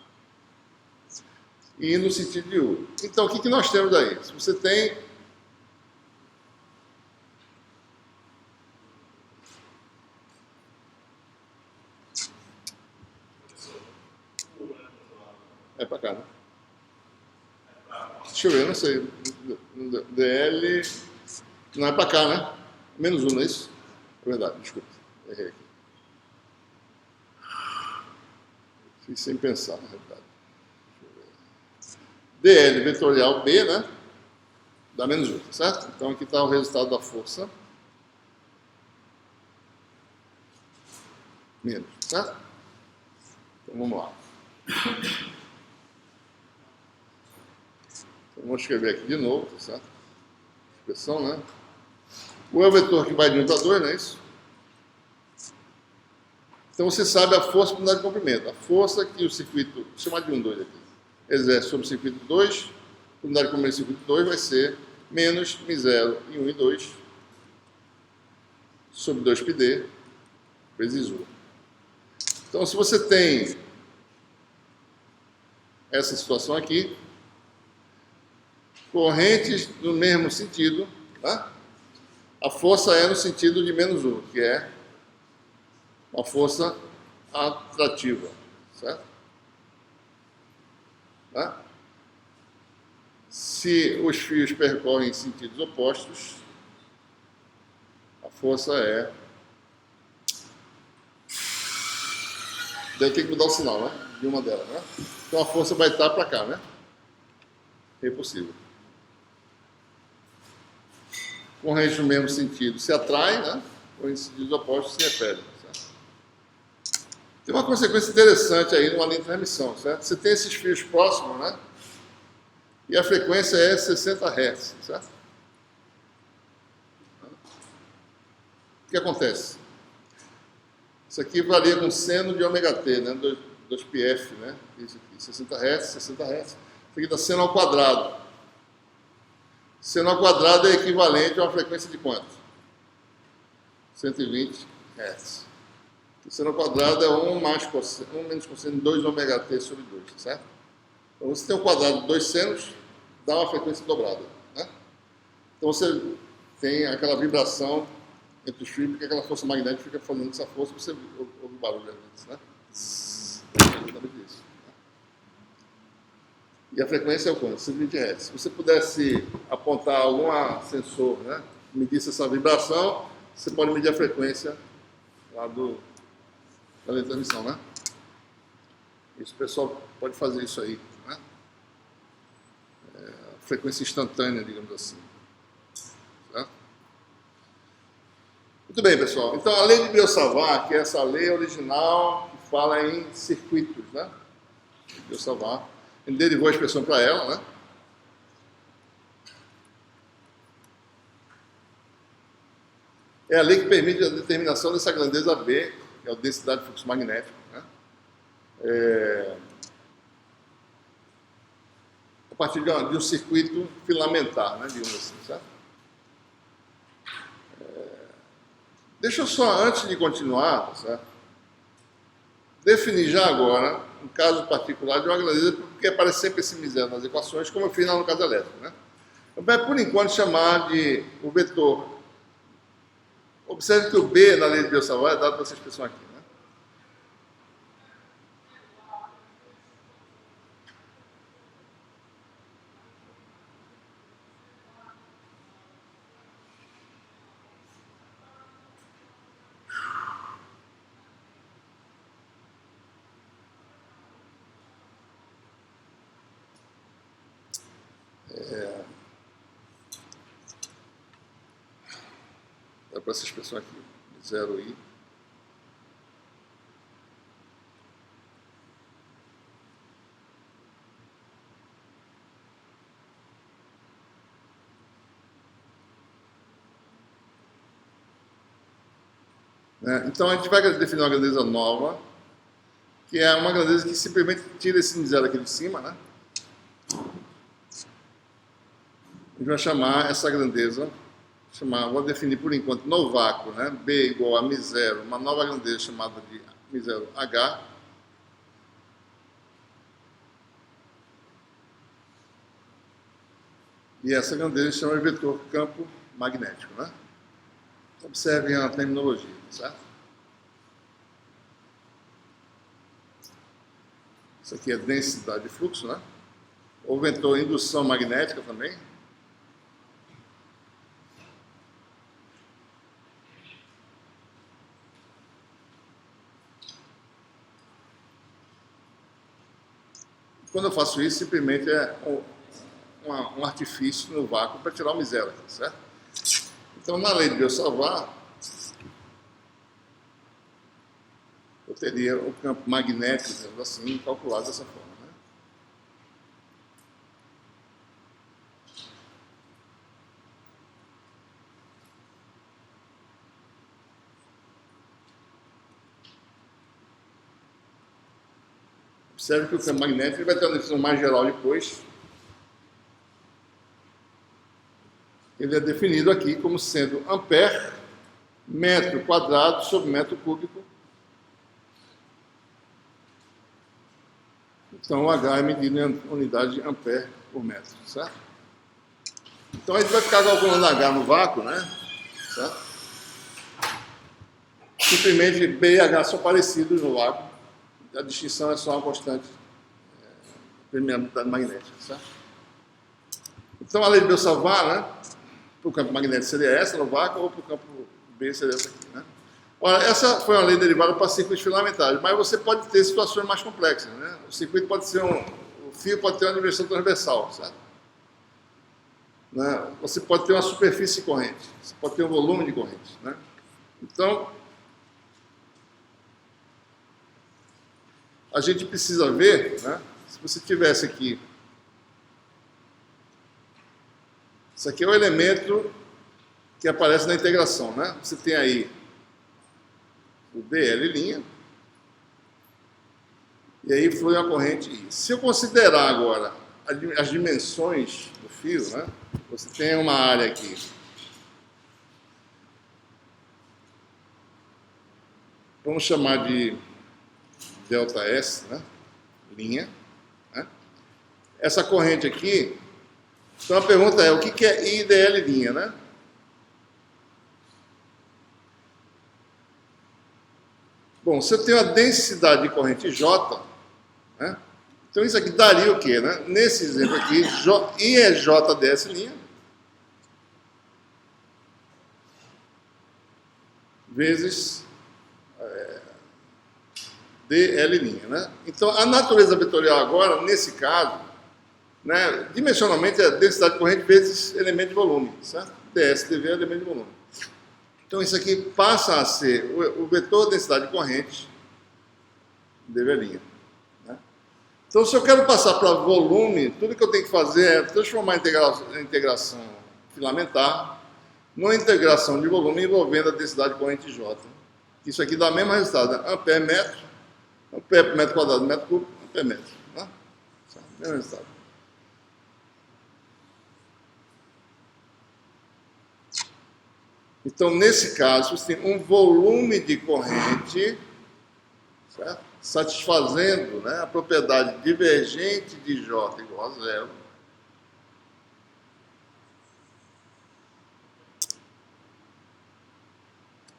E no sentido de U. Então, o que nós temos aí? Se você tem para cá, né? Deixa eu ver, eu não sei. DL não é para cá, né? Menos 1, não é isso? É verdade, desculpa. Errei aqui. Fiz sem pensar, na realidade. DL vetorial B, né? Dá menos 1, certo? Então aqui está o resultado da força. Menos, certo? Então vamos lá. Então, vamos escrever aqui de novo, tá certo? Expressão, né? O é o vetor que vai de 1 para 2, não é isso? Então você sabe a força por unidade de comprimento. A força que o circuito, vou chamar de 1, 2 aqui, exerce sobre o circuito 2, por unidade de comprimento do circuito 2 vai ser menos Mi0 em 1 e 2 sobre 2πd vezes U. Então, se você tem essa situação aqui, correntes no mesmo sentido, tá? A força é no sentido de menos U, que é uma força atrativa, certo? Tá? Se os fios percorrem em sentidos opostos, a força é... Daí tem que mudar o sinal, né? De uma delas, né? Então a força vai estar para cá, né? Repulsiva. Corrente no mesmo sentido se atrai, né? Ou em sentidos opostos se repelem. Certo? Tem uma consequência interessante aí numa linha de transmissão, certo? Você tem esses fios próximos, né? E a frequência é 60 Hz, certo? O que acontece? Isso aqui varia com seno de ômega t, né? 2πf, né? Isso aqui, 60 Hz, 60 Hz. Isso aqui dá seno ao quadrado. Seno ao quadrado é equivalente a uma frequência de quanto? 120 Hz. O seno ao quadrado é 1 menos cosseno de 2 ômega t sobre 2, certo? Então você tem um quadrado de 2 senos, dá uma frequência dobrada, né? Então você tem aquela vibração entre os fios, porque aquela força magnética fica fazendo essa força, você ouve o barulho às vezes, né? Exatamente isso. Né? E a frequência é o quanto? 120 Hz. Se você pudesse apontar algum sensor, né, que medisse essa vibração, você pode medir a frequência lá da linha de transmissão, né? Isso, o pessoal pode fazer isso aí, né? Frequência instantânea, digamos assim. Certo? Muito bem, pessoal. Então, a lei de Biot-Savart, que é essa lei original que fala em circuitos, né? Biot-Savart. Ele derivou a expressão para ela, né? É a lei que permite a determinação dessa grandeza B, que é a densidade de fluxo magnético, né? A partir de um circuito filamentar, né? Digamos assim, certo? Deixa eu só, antes de continuar, certo? Definir já agora um caso particular de uma grandeza, porque aparece sempre esse miséria nas equações, como eu fiz lá no caso elétrico, né? Eu vou, por enquanto, chamar de o vetor. Observe que o B na lei de Biot-Savart é dado por essa expressão aqui, né? Dá para essa expressão aqui, 0i. Então a gente vai definir uma grandeza nova, que é uma grandeza que simplesmente tira esse zero aqui de cima, né? A gente vai chamar essa grandeza, vou definir por enquanto no vácuo, né? B igual a μ0, uma nova grandeza chamada de μ0h. E essa grandeza chama de vetor campo magnético, né? Observem a terminologia, certo? Isso aqui é densidade de fluxo, né? Ou vetor indução magnética também. Quando eu faço isso, simplesmente é um artifício no vácuo para tirar o miséria, certo? Então, na lei de Biot-Savart, eu teria o campo magnético, digamos assim, calculado dessa forma, né? Observe que o campo magnético vai ter uma definição mais geral depois. Ele é definido aqui como sendo ampere metro quadrado sobre metro cúbico. Então, o H é medido em unidade de ampere por metro, certo? Então, a gente vai ficar calculando H no vácuo, né? Certo? Simplesmente B e H são parecidos no vácuo. A distinção é só uma constante permeabilidade magnética, certo? Então, a lei de Biot-Savart, né? Para o campo magnético seria essa no vácuo, ou para o campo B seria essa aqui, né? Ora, essa foi uma lei derivada para circuitos filamentares, mas você pode ter situações mais complexas, né? O circuito pode ser o fio pode ter uma dimensão transversal, certo? Né? Você pode ter uma superfície corrente, você pode ter um volume de corrente, né? Então, a gente precisa ver, né? Se você tivesse aqui, isso aqui é o elemento que aparece na integração, né? Você tem aí o DL', e aí flui uma corrente I. Se eu considerar agora as dimensões do fio, né? Você tem uma área aqui vamos chamar de ΔS, né? Linha, né? Essa corrente aqui, então a pergunta é, o que é IDL', né? Bom, se eu tenho a densidade de corrente J, né? Então isso aqui daria o quê, né? Nesse exemplo aqui, I é JDS', vezes DL', né? Então a natureza vetorial agora, nesse caso, né, dimensionalmente é densidade de corrente vezes elemento de volume, certo? DSDV é elemento de volume. Então isso aqui passa a ser o vetor densidade de corrente DV'. Né? Então se eu quero passar para volume, tudo que eu tenho que fazer é transformar a integração filamentar numa integração de volume envolvendo a densidade de corrente J. Isso aqui dá o mesmo resultado, né? Ampere metro, ampere por metro quadrado, metro cúbico, ampere metro. Né? Mesmo resultado. Então, nesse caso, você tem um volume de corrente, certo? Satisfazendo, né, a propriedade divergente de J igual a zero.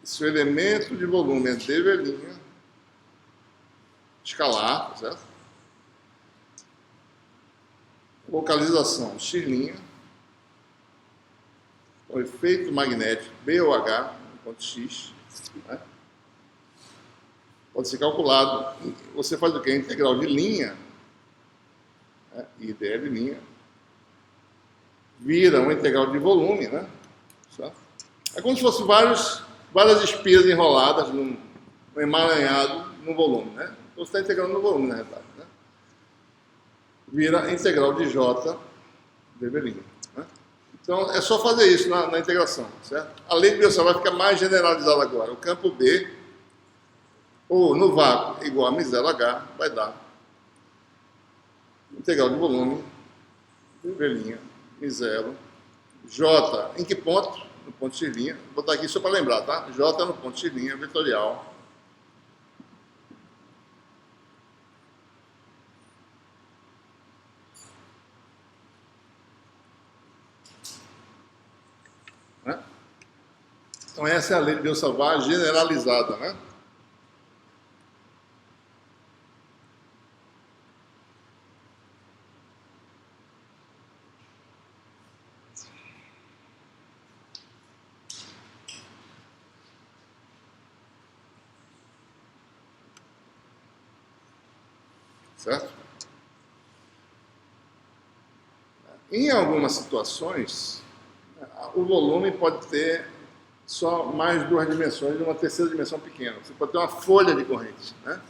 Se o elemento de volume é DV', escalar, certo? Localização X', o efeito magnético B ou H, no ponto X, né? Pode ser calculado. Você faz o quê? Integral de linha, né? IDL', vira uma integral de volume, né? Certo? É como se fosse várias espiras enroladas num emaranhado no volume, né? Então você está integrando no volume, na verdade, né? Vira integral de J DV', né? Então, é só fazer isso na integração, certo? A lei de Biot-Savart vai ficar mais generalizada agora. O campo B, ou no vácuo, igual a misela H, vai dar integral de volume, DV', miselo, J, em que ponto? No ponto X'. Vou botar aqui só para lembrar, tá? J no ponto X', vetorial. Né? Então essa é a lei de Biot-Savart generalizada, né? Certo? Em algumas situações, o volume pode ter só mais duas dimensões e uma terceira dimensão pequena. Você pode ter uma folha de corrente, né?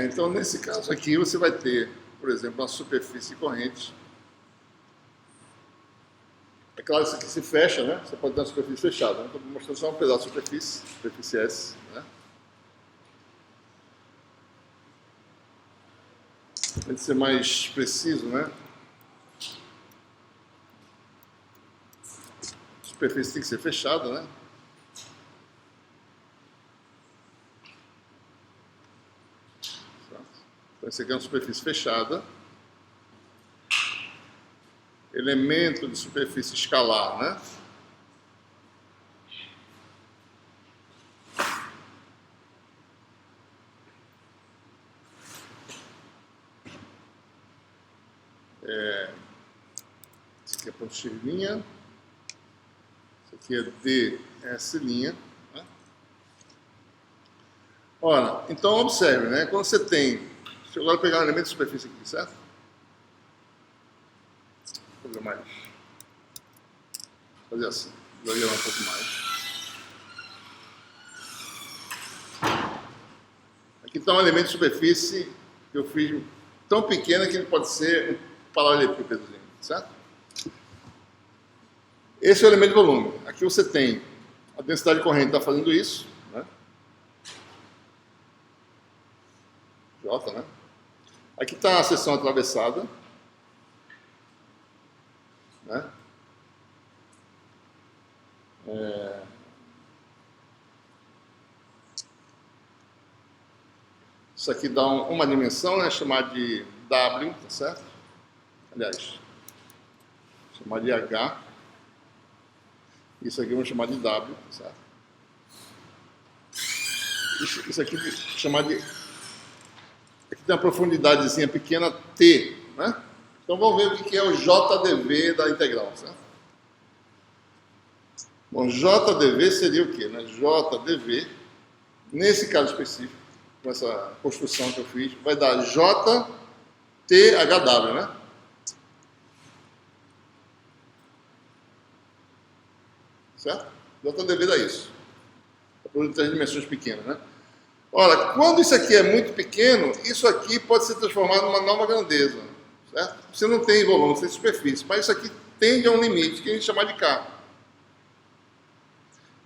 Então, nesse caso aqui, você vai ter, por exemplo, uma superfície corrente. É claro que isso aqui se fecha, né? Você pode ter uma superfície fechada. Né? Estou mostrando só um pedaço de superfície S, né? Para ser mais preciso, né? A superfície tem que ser fechada, né? Então, esse aqui é uma superfície fechada. Elemento de superfície escalar, né? Esse aqui é ponto X', esse aqui é ds', né? Ora, então observe, né? Quando você tem, deixa eu agora pegar um elemento de superfície aqui, certo? Vou fazer mais, fazer assim, exagerar um pouco mais. Aqui está um elemento de superfície que eu fiz tão pequeno que ele pode ser um paralelepípedozinho, certo? Esse é o elemento de volume. Aqui você tem a densidade corrente está fazendo isso, né? J, né? Aqui está a seção atravessada, né? Isso aqui dá uma dimensão, né? Chamar de W, tá certo? Aliás, chamar de H. Isso aqui vamos chamar de W, tá certo? Isso aqui chamar de... Aqui tem uma profundidadezinha pequena, T, né? Então vamos ver o que é o JdV da integral, certo? Bom, JdV seria o quê, né? JdV, nesse caso específico, com essa construção que eu fiz, vai dar JTHW, né? Certo? JdV dá isso. É produto de 3 dimensões pequenas, né? Ora, quando isso aqui é muito pequeno, isso aqui pode ser transformado numa nova grandeza, certo? Você não tem volume, você tem superfície, mas isso aqui tende a um limite que a gente chama de K.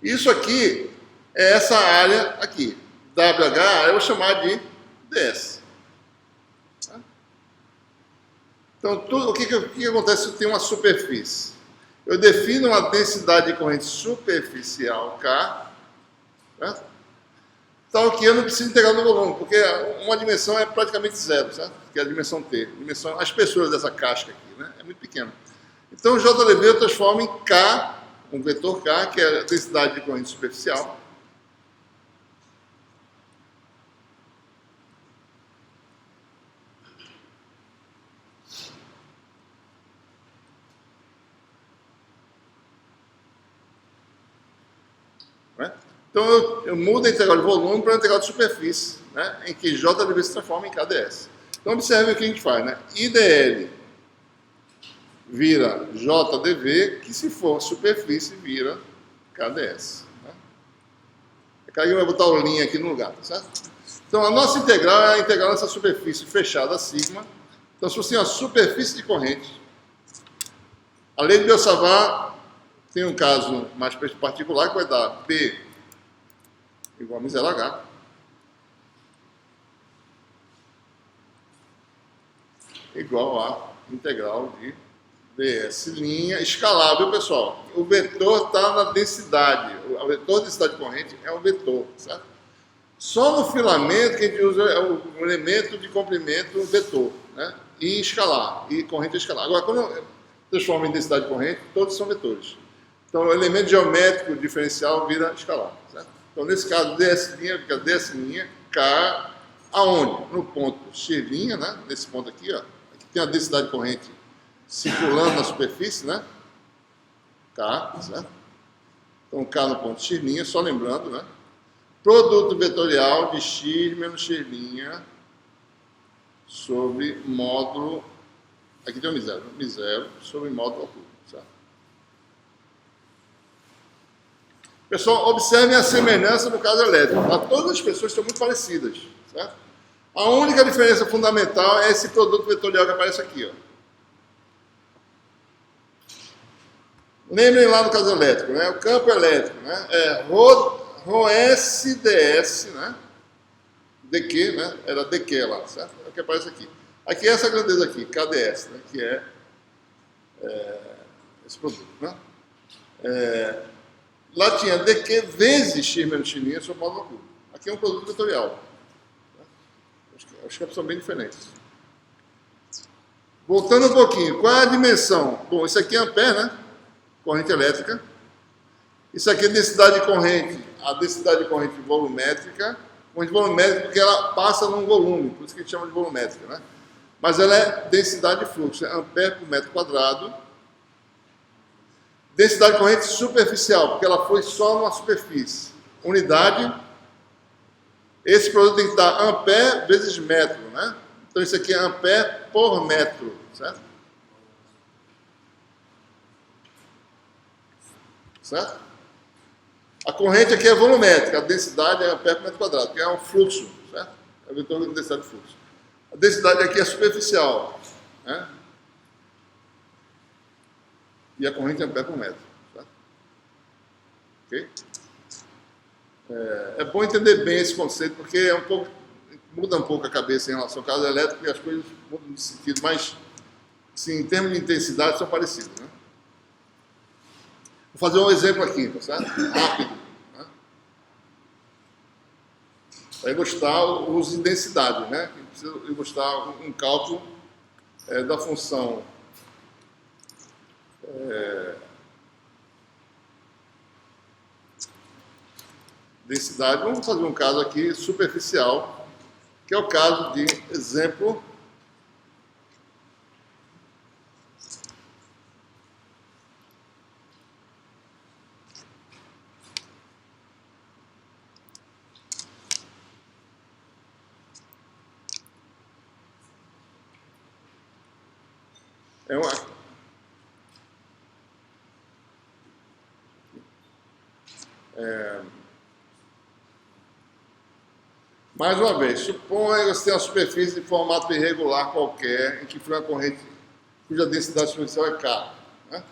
Isso aqui é essa área aqui. WH eu vou chamar de ds. Então, o que acontece se eu tenho uma superfície? Eu defino uma densidade de corrente superficial K, certo? Tal que eu não preciso integrar no volume, porque uma dimensão é praticamente zero, certo? Que é a dimensão T, a espessura dessa casca aqui, né? É muito pequena. Então, o JdV eu transformo em K, um vetor K, que é a densidade de corrente superficial. Né? Então, eu mudo a integral de volume para a integral de superfície, né? Em que JdV se transforma em KdS. Então, observe o que a gente faz, né? IdL vira JdV, que se for superfície, vira KdS. Né? Aí vai botar o linha aqui no lugar, tá certo? Então, a nossa integral é a integral dessa superfície fechada, sigma. Então, se você tem uma superfície de corrente, a lei de Biot-Savart tem um caso mais particular que vai dar P igual a miséria H. Igual a integral de ds' escalável, pessoal. O vetor está na densidade. O vetor de densidade corrente é um vetor, certo? Só no filamento que a gente usa o elemento de comprimento vetor, né? E escalar, e corrente escalar. Agora, quando eu transformo em densidade corrente, todos são vetores. Então, o elemento geométrico diferencial vira escalar, certo? Então, nesse caso, ds' fica ds' K, aonde? No ponto X', né? Nesse ponto aqui, ó. Aqui tem a densidade corrente circulando na superfície, né? K, certo? Então, K no ponto X', só lembrando, né? Produto vetorial de X menos X' sobre módulo... Aqui tem um mi0 sobre módulo ao cubo, certo? Pessoal, observem a semelhança no caso elétrico. Todas as pessoas são muito parecidas, certo? A única diferença fundamental é esse produto vetorial que aparece aqui, ó. Lembrem lá no caso elétrico, né? O campo elétrico, né? É ρS ds, né? dq, né? Era dq lá, certo? É o que aparece aqui. Aqui é essa grandeza aqui, KdS, né? Que é esse produto, né? Lá tinha dq vezes x menos x' sobre módulo cubo. Aqui é um produto vetorial. Os campos são bem diferentes. Voltando um pouquinho, qual é a dimensão? Bom, isso aqui é ampere, né? Corrente elétrica. Isso aqui é densidade de corrente. A densidade de corrente volumétrica. Corrente volumétrica porque ela passa num volume, por isso que a gente chama de volumétrica, né? Mas ela é densidade de fluxo, é ampere por metro quadrado. Densidade de corrente superficial, porque ela foi só numa superfície. Unidade. Esse produto tem que estar ampere vezes metro, né? Então isso aqui é ampere por metro, certo? Certo? A corrente aqui é volumétrica, a densidade é ampere por metro quadrado, que é um fluxo, certo? É o vetor de densidade de fluxo. A densidade aqui é superficial, né? E a corrente é ampere por metro, certo? Ok? É bom entender bem esse conceito, porque é um pouco, muda um pouco a cabeça em relação ao caso elétrico e as coisas mudam de sentido, mas, sim, em termos de intensidade, são parecidos, né? Vou fazer um exemplo aqui, tá certo? Rápido, né? Para ilustrar o uso de densidade, né? Preciso ilustrar um cálculo da função densidade. Vamos fazer um caso aqui superficial, que é o caso de exemplo mais uma vez, suponha que você tem uma superfície de formato irregular qualquer, em que flui uma corrente cuja densidade superficial é K. Né?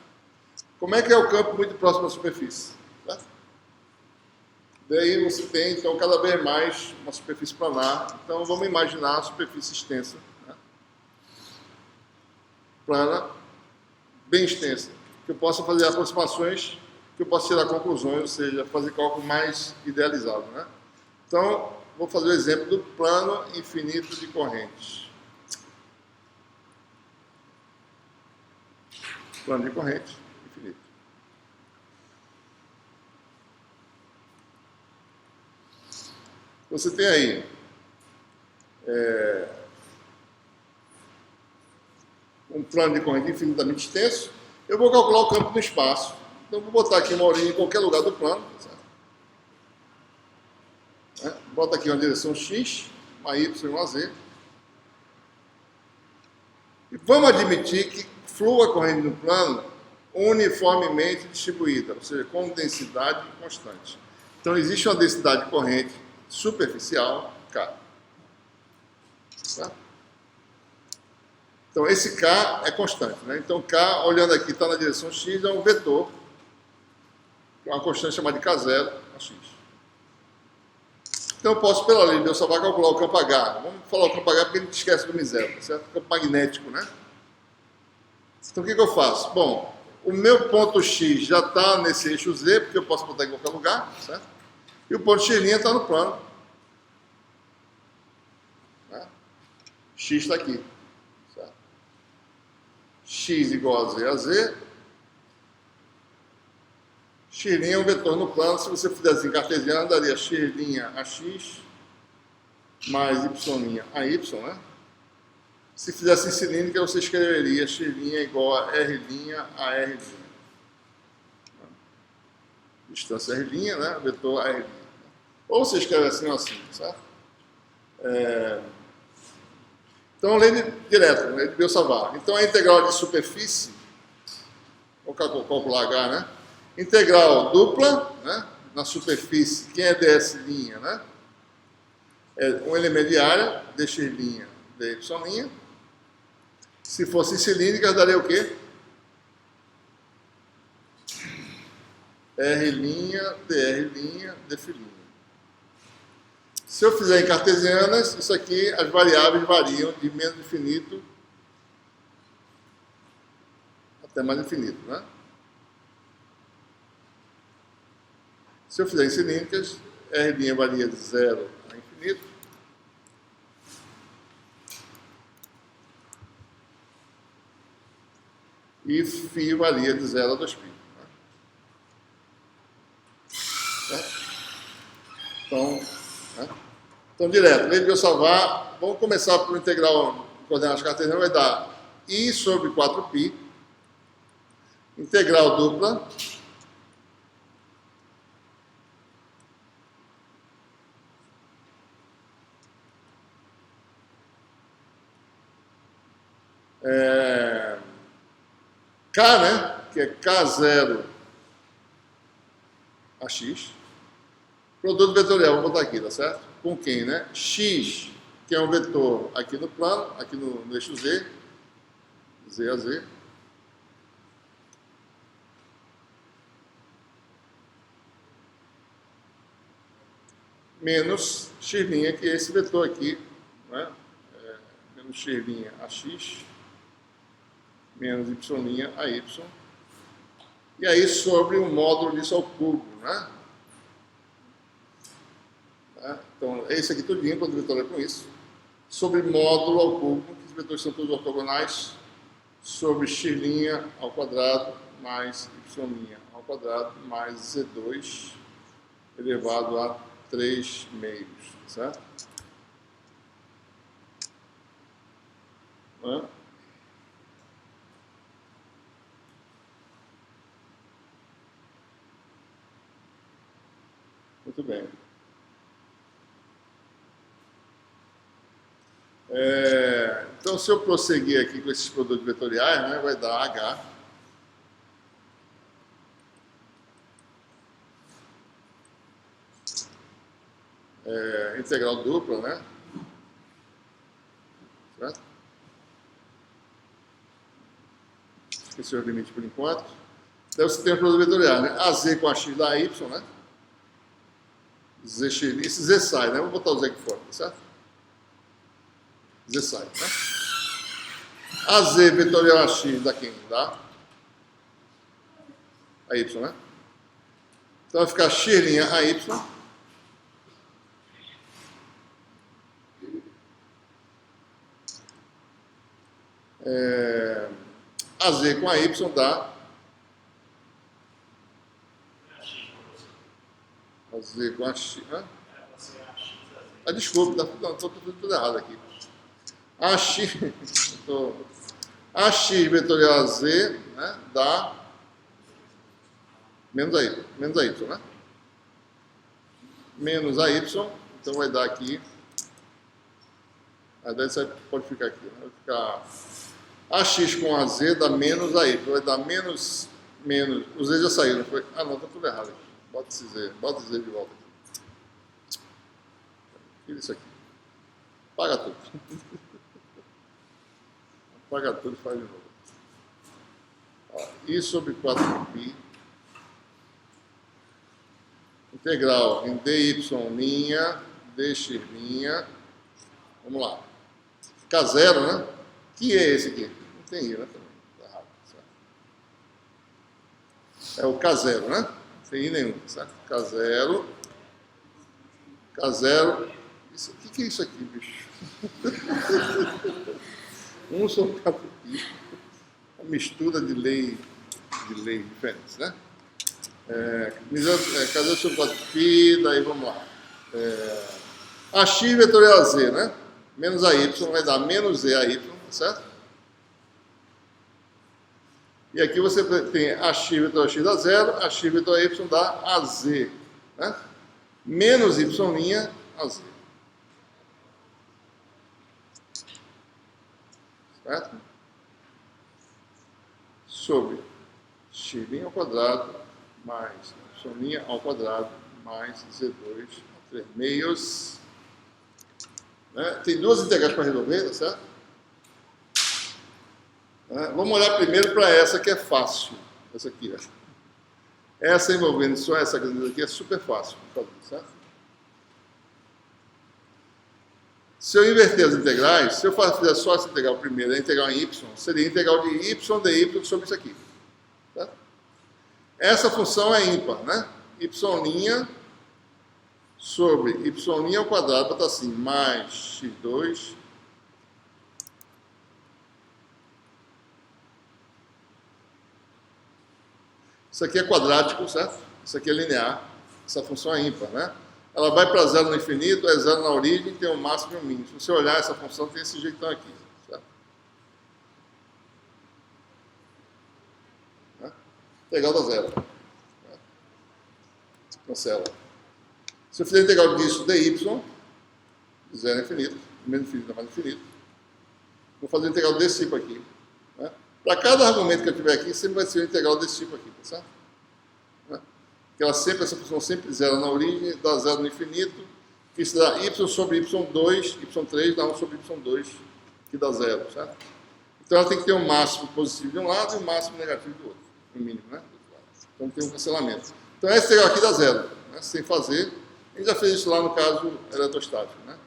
Como é que é o campo muito próximo à superfície? Né? Daí você tem, então, cada vez mais uma superfície planar. Então, vamos imaginar a superfície extensa. Né? Plana, bem extensa. Que eu possa fazer aproximações, que eu possa tirar conclusões, ou seja, fazer cálculo mais idealizado. Né? Então, vou fazer o exemplo do plano infinito de correntes. Plano de corrente infinito. Você tem aí um plano de corrente infinitamente extenso. Eu vou calcular o campo no espaço. Então, vou botar aqui uma origem em qualquer lugar do plano. Certo? Bota aqui uma direção X, uma Y e uma Z. E vamos admitir que flua a corrente no plano uniformemente distribuída, ou seja, com densidade constante. Então, existe uma densidade de corrente superficial, K. Tá? Então, esse K é constante. Né? Então, K, olhando aqui, está na direção X, é um vetor, que é uma constante chamada de K0 a X. Então, eu posso, pela lei de Deus, só vai calcular o campo H. Vamos falar o campo H porque a gente esquece do miséria, certo? Campo magnético, né? Então, o que eu faço? Bom, o meu ponto X já está nesse eixo Z, porque eu posso botar em qualquer lugar, certo? E o ponto X' está no plano. Né? X está aqui. Certo? X igual a Z a Z. X' é um vetor no plano. Se você fizesse em cartesiano, daria X' a X mais Y' a Y, né? Se fizesse em cilíndrica, você escreveria X' igual a R' a R'. Distância R', né? Vetor R'. Ou você escreve assim ou assim, certo? Então, lei direta, lei de Biot-Savart. Então, a integral de superfície, vou calcular H, né? Integral dupla, né? Na superfície, quem é ds', né? É um elemento de área, dx', dy'. Se fosse cilíndrica, daria o quê? R', dr', dφ'. Se eu fizer em cartesianas, isso aqui, as variáveis variam de menos infinito até mais infinito, né? Se eu fizer em cilíndricas, R' varia de 0 a infinito, E φ varia de 0 a 2π. Né? Então, direto, lei de Biot-Savart, vamos começar por integral de coordenadas cartesianas, vai dar I sobre 4π, integral dupla, K, né, que é K0 a X, produto vetorial, vou botar aqui, tá certo? Com quem, né? X, que é um vetor aqui no plano, aqui no eixo Z, Z a Z, menos x', que é esse vetor aqui, né? Menos x' a x, menos y' a y, e aí sobre o módulo disso ao cubo, né? Então, esse aqui tudinho, quando vetor é com isso, sobre módulo ao cubo, que os vetores são todos ortogonais, sobre x' ao quadrado mais y' ao quadrado mais z2 elevado a 3 meios, certo? Muito bem. Então, se eu prosseguir aqui com esses produtos vetoriais, né, vai dar H integral dupla, né? Certo? Esqueci os limites por enquanto. Daí você tem o produto vetorial, né? AZ com a x da y, né? ZX, esse Z sai, né? Vou botar o Z aqui fora, tá certo? Z sai, né? AZ vetorial a x dá quem? Dá a y, né? Então vai ficar x' a y. AZ com a y dá AZ com a x. Desculpe, estou tudo errado aqui. AX vetorial AZ, né, dá menos a y, né? Menos a y, então vai dar aqui. A daí você pode ficar aqui, né? Vai ficar AX com AZ dá menos a y, vai dar menos. Os Z já saíram, não foi? Não, tá tudo errado aqui. Bota esse Z de volta aqui. Tira isso aqui. Paga tudo. Paga tudo e faz de novo. I sobre 4π integral em dy', dx', vamos lá. K0, né? Que é esse aqui? Não tem I, né? Tá errado, certo? É o K0, né? Não tem I nenhum, certo? K0. O que é isso aqui, bicho? Sobre 4π. Uma mistura de lei diferentes, né? K0 sobre 4π, daí vamos lá. AX vetorial a Z, né? Menos a y vai dar menos z a y, certo? E aqui você tem AX vetorial x dá 0, AX vetorial y dá AZ, né? Menos y' a z. Certo? Sobre x' ao quadrado mais y' ao quadrado mais z2 a 3 meios. Né? Tem duas integrais para resolver, tá certo? Vamos olhar primeiro para essa que é fácil. Essa aqui, ó. Essa envolvendo só essa grandeza aqui é super fácil de fazer, certo? Se eu inverter as integrais, se eu fizer só essa integral primeiro, a integral em y, seria a integral de y dy sobre isso aqui. Certo? Essa função é ímpar, né? Y' sobre y' ao quadrado, botar assim, mais x2 Isso aqui é quadrático, certo? Isso aqui é linear. Essa função é ímpar, né? Ela vai para zero no infinito, é zero na origem, tem um máximo e um mínimo. Se você olhar essa função, tem esse jeitão aqui, certo? Né? Integral dá zero. Né? Cancela. Se eu fizer a integral disso dy, de zero a infinito, menos infinito a mais infinito, vou fazer a integral desse tipo aqui. Né? Para cada argumento que eu tiver aqui, sempre vai ser a integral desse tipo aqui, tá certo? Né? Porque essa função sempre zero na origem, dá zero no infinito, que isso dá y sobre y2, y3 dá 1 sobre y2, que dá zero, certo? Então ela tem que ter um máximo positivo de um lado e um máximo negativo do outro, no mínimo, né? Então tem um cancelamento. Então essa integral aqui dá zero, né? Sem fazer. A gente já fez isso lá no caso eletrostático, né?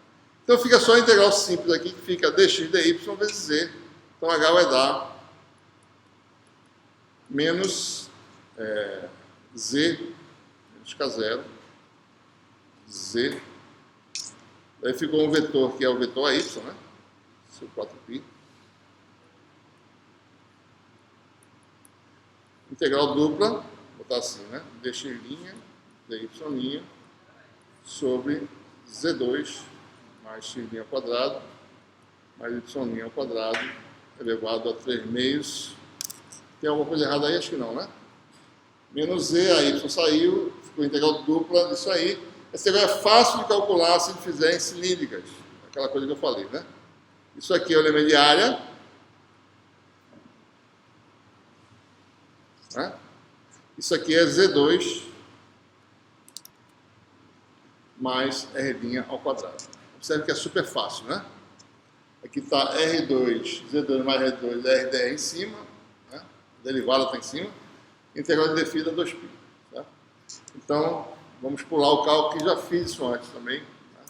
Então fica só a integral simples aqui, que fica dx dy vezes z. Então h vai dar menos z, menos k0, z. Daí ficou um vetor que é o vetor AY, né? Seu 4π. Integral dupla, vou botar assim, né? Dx' dy' sobre z2 mais x' ao quadrado mais y' ao quadrado elevado a 3 meios. Tem alguma coisa errada aí? Acho que não, né? Menos z, a y saiu, ficou integral dupla disso aí. Essa integral é fácil de calcular se fizer em cilíndricas, aquela coisa que eu falei, né? Isso aqui é o elemento de área, né? Isso aqui é z2 mais r' ao quadrado. Observe que é super fácil, né? Aqui está R2, Z2 mais R2, RD em cima, né? A derivada está em cima, integral de φ dá 2π. Tá? Então, vamos pular o cálculo, que já fiz isso antes também. Né?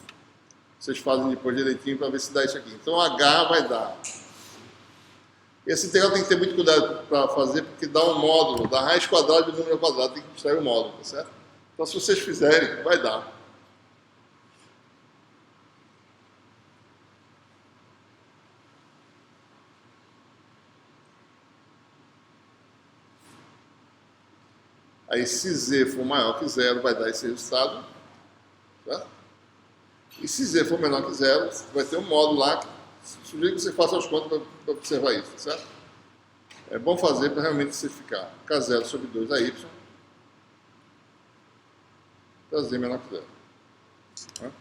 Vocês fazem depois direitinho para ver se dá isso aqui. Então, H vai dar. Esse integral tem que ter muito cuidado para fazer, porque dá um módulo, da raiz quadrada do número ao quadrado, tem que extrair o módulo, tá certo? Então, se vocês fizerem, vai dar. Aí, se z for maior que zero, vai dar esse resultado. Tá? E se z for menor que zero, vai ter um módulo lá que sugiro que você faça as contas para observar isso, tá certo? É bom fazer para realmente certificar. K0 sobre 2AY para z menor que zero. Tá?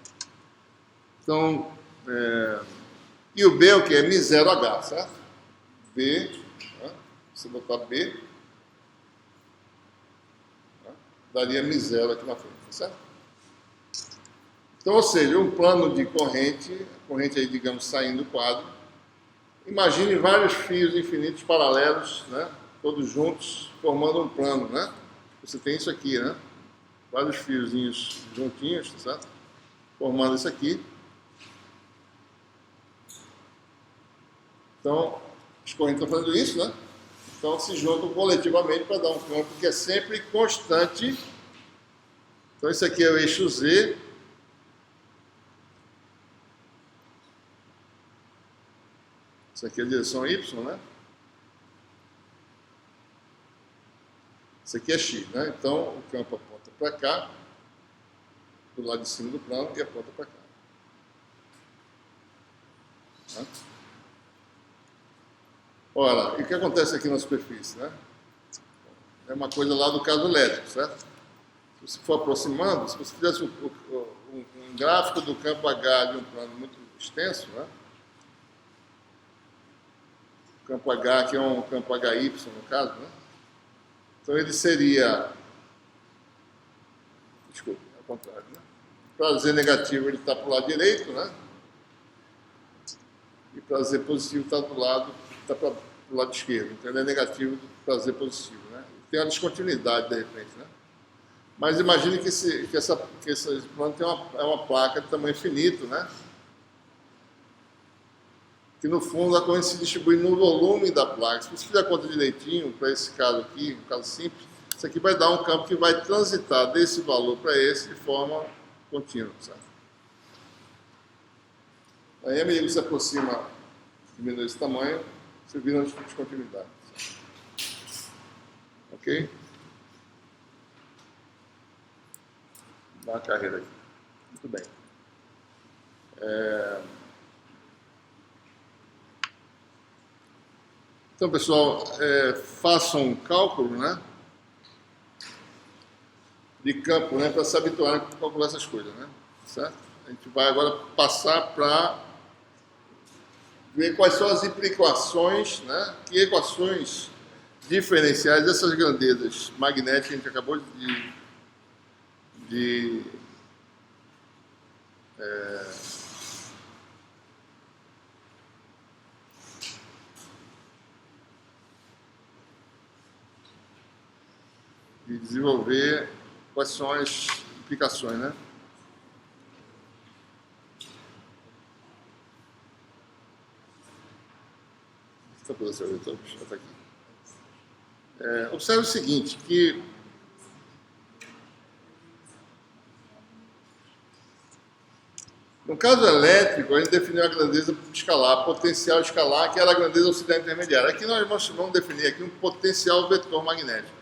Então, e o B é o que? É μ0H, certo? B, tá? Você botar B, daria μ0 aqui na frente, tá certo? Então, ou seja, um plano de corrente, a corrente aí, digamos, saindo do quadro. Imagine vários fios infinitos paralelos, né? Todos juntos, formando um plano, né? Você tem isso aqui, né? Vários fiozinhos juntinhos, tá certo? Formando isso aqui. Então, as correntes estão fazendo isso, né? Então, se juntam coletivamente para dar um campo que é sempre constante. Então, esse aqui é o eixo Z. Isso aqui é a direção Y, né? Isso aqui é X, né? Então, o campo aponta para cá, do lado de cima do plano, e aponta para cá. Né? Ora, e o que acontece aqui na superfície, né? É uma coisa lá do caso elétrico, certo? Se você for aproximando, se você fizesse um gráfico do campo H de um plano muito extenso, né? O campo H, que é um campo HY no caso, né? Então ele seria, desculpa, ao contrário, né? Para Z negativo ele está para o lado direito, né? E para Z positivo está do lado, está para o lado esquerdo. Então ele é negativo para Z positivo, né? Tem uma descontinuidade de repente, né? Mas imagine que esse plano tem uma placa de tamanho finito, né? Que no fundo a corrente se distribui no volume da placa. Se você fizer a conta direitinho, para esse caso aqui, um caso simples, isso aqui vai dar um campo que vai transitar desse valor para esse de forma contínua, certo? Aí, à medida que se aproxima, diminui esse tamanho, você vira uma descontinuidade. Ok? Dá uma carreira aqui. Muito bem. Então, pessoal, façam um cálculo, né, de campo, né, para se habituarem a calcular essas coisas, né, certo? A gente vai agora passar para ver quais são as implicações, né, que equações diferenciais dessas grandezas magnéticas que a gente acabou de desenvolver, quais são as implicações, né? Está aqui. Observe o seguinte, que no caso elétrico, a gente definiu a grandeza escalar, potencial escalar, que era a grandeza auxiliar intermediária. Aqui nós vamos definir aqui um potencial vetor magnético.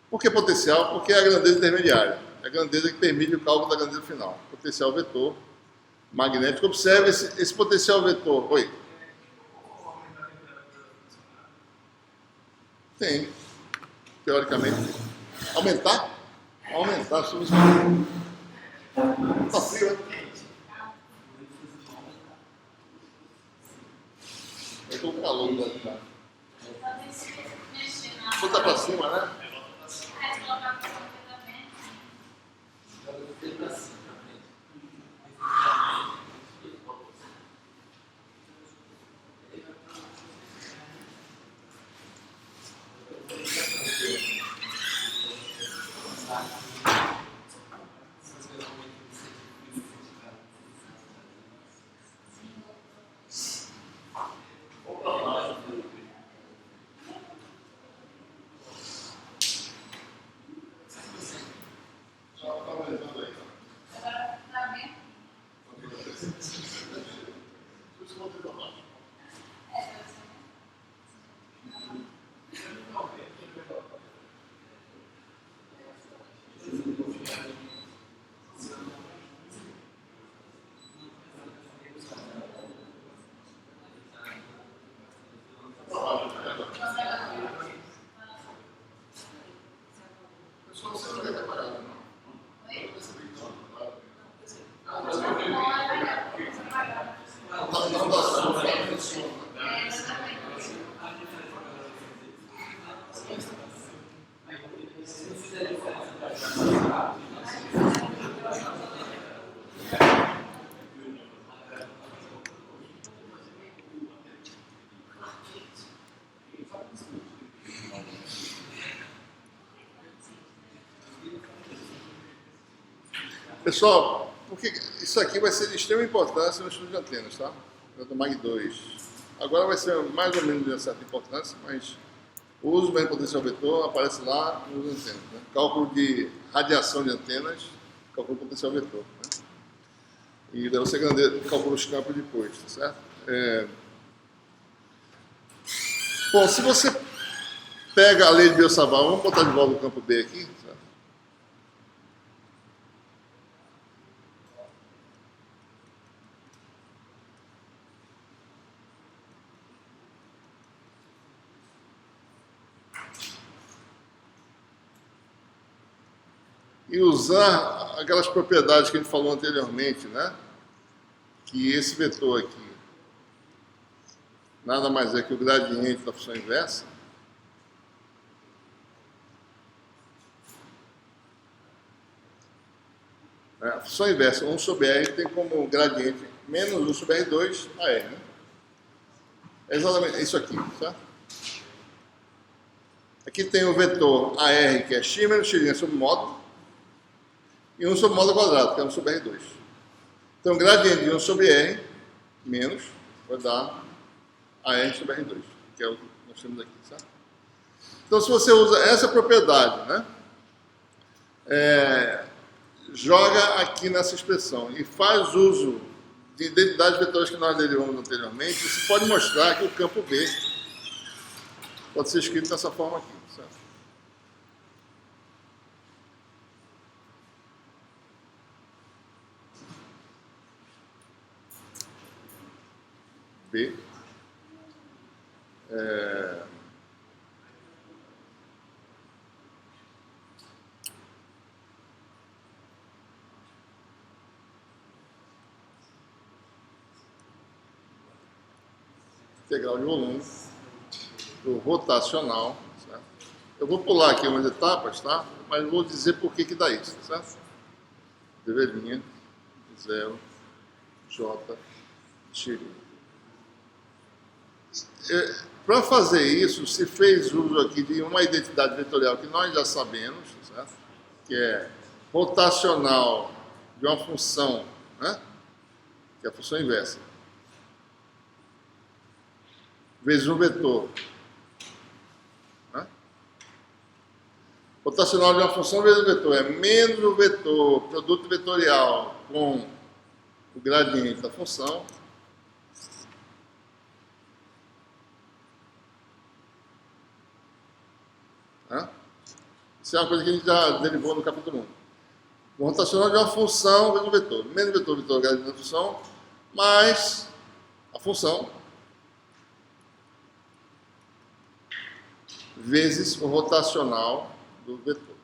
Por que potencial? Porque é a grandeza intermediária. É a grandeza que permite o cálculo da grandeza final. Potencial vetor magnético. Observe esse potencial vetor. Oi. Tem. Teoricamente. Aumentar? Aumentar. Está frio, né? Eu estou com calor do lado de cá. Bota para cima, né? Pessoal, porque isso aqui vai ser de extrema importância no estudo de antenas, tá? Do Mag 2. Agora vai ser mais ou menos de uma certa importância, mas o uso do potencial vetor aparece lá nos antenas. Né? Cálculo de radiação de antenas, cálculo do potencial vetor. Né? E daí você calcula os campos depois, tá certo? Bom, se você pega a lei de Biot-Savart, vamos botar de volta o campo B aqui, certo? E usar aquelas propriedades que a gente falou anteriormente, né? Que esse vetor aqui nada mais é que o gradiente da função inversa. A função inversa 1 sobre R tem como gradiente menos 1 sobre R2 a R. Né? É exatamente isso aqui, certo? Aqui tem o vetor AR, que é x menos x' sobre módulo, e 1 sobre módulo quadrado, que é 1 sobre R2. Então, o gradiente de 1 sobre R menos vai dar AR sobre R2, que é o que nós temos aqui, certo? Então, se você usa essa propriedade, né, joga aqui nessa expressão e faz uso de identidades vetoriais que nós derivamos anteriormente, você pode mostrar que o campo B pode ser escrito dessa forma aqui, certo? B. Integral de volume do rotacional, certo? Eu vou pular aqui umas etapas, tá? Mas vou dizer por que dá isso, certo? Dv' 0 J X'. Para fazer isso, se fez uso aqui de uma identidade vetorial que nós já sabemos, certo? Que é rotacional de uma função, né? Que é a função inversa, vezes um vetor. Né? Rotacional de uma função vezes um vetor é menos o vetor, produto vetorial com o gradiente da função, né? Isso é uma coisa que a gente já derivou no capítulo 1. O rotacional de uma função vezes um vetor. Menos o vetor, vetor gradiente da função, mais a função vezes o rotacional do vetor.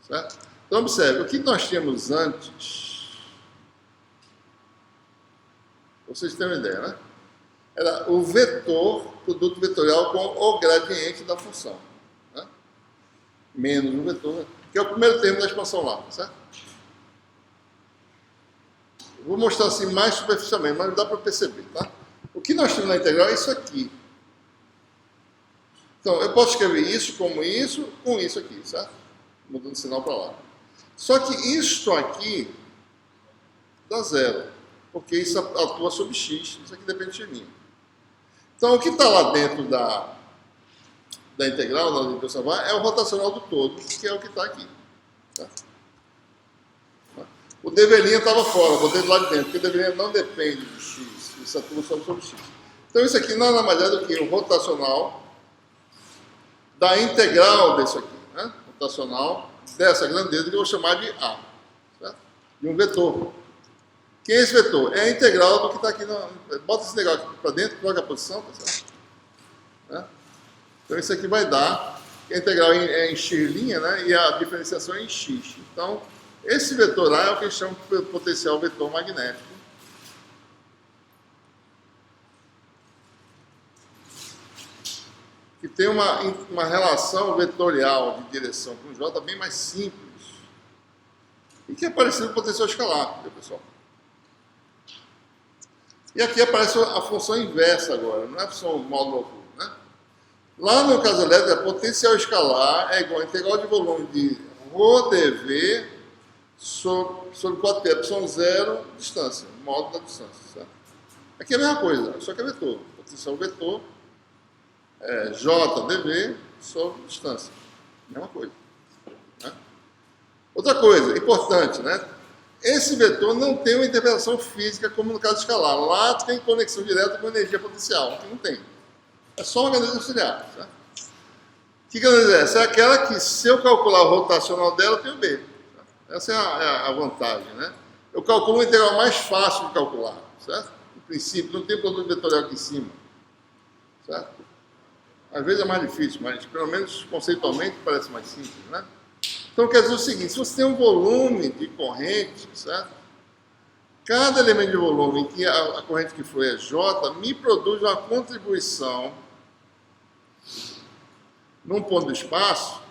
Certo? Então, observe, o que nós tínhamos antes, vocês têm uma ideia, né? Era o vetor, produto vetorial com o gradiente da função. Né? Menos o vetor, que é o primeiro termo da expansão lá, certo? Eu vou mostrar assim mais superficialmente, mas dá para perceber, tá? O que nós temos na integral é isso aqui. Então, eu posso escrever isso como isso, com isso aqui, certo? Mudando o sinal para lá. Só que isto aqui dá zero, porque isso atua sobre x, isso aqui depende de x'. Então, o que está lá dentro da integral, na hora de observar, é o rotacional do todo, que é o que está aqui. Tá? O dv' estava fora, botei do lado de dentro, porque o dv' não depende de x, isso atua só sobre x. Então, isso aqui nada mais é do que o rotacional da integral desse aqui, né? Rotacional dessa grandeza que eu vou chamar de A, certo? De um vetor. Quem é esse vetor? É a integral do que está aqui. Bota esse negócio aqui para dentro, troca a posição, tá certo? Né? Então isso aqui vai dar, que a integral é em x', né? E a diferenciação é em x. Então, esse vetor A é o que a gente chama de potencial vetor magnético. Que tem uma relação vetorial de direção com J bem mais simples. E que é parecido com o potencial escalar, viu, pessoal? E aqui aparece a função inversa agora, não é a função módulo oculto, né? Lá no caso elétrico, a potencial escalar é igual a integral de volume de ρdV sobre 4π epsilon zero, distância, módulo da distância, certo? Aqui é a mesma coisa, só que é vetor. Potencial vetor é JdV sobre distância. Mesma coisa. Né? Outra coisa importante, né? Esse vetor não tem uma interpretação física como no caso escalar. Lá tem conexão direta com energia potencial. Aqui não tem. É só uma grandeza auxiliar. Certo? Que grandeza é essa? É aquela que, se eu calcular o rotacional dela, eu tenho B. Certo? Essa é a vantagem. Né? Eu calculo uma integral mais fácil de calcular. Certo? No princípio, não tem produto vetorial aqui em cima. Certo? Às vezes é mais difícil, mas pelo menos conceitualmente parece mais simples, né? Então quer dizer o seguinte, se você tem um volume de corrente, certo? Cada elemento de volume em que a corrente que foi é J, me produz uma contribuição num ponto do espaço.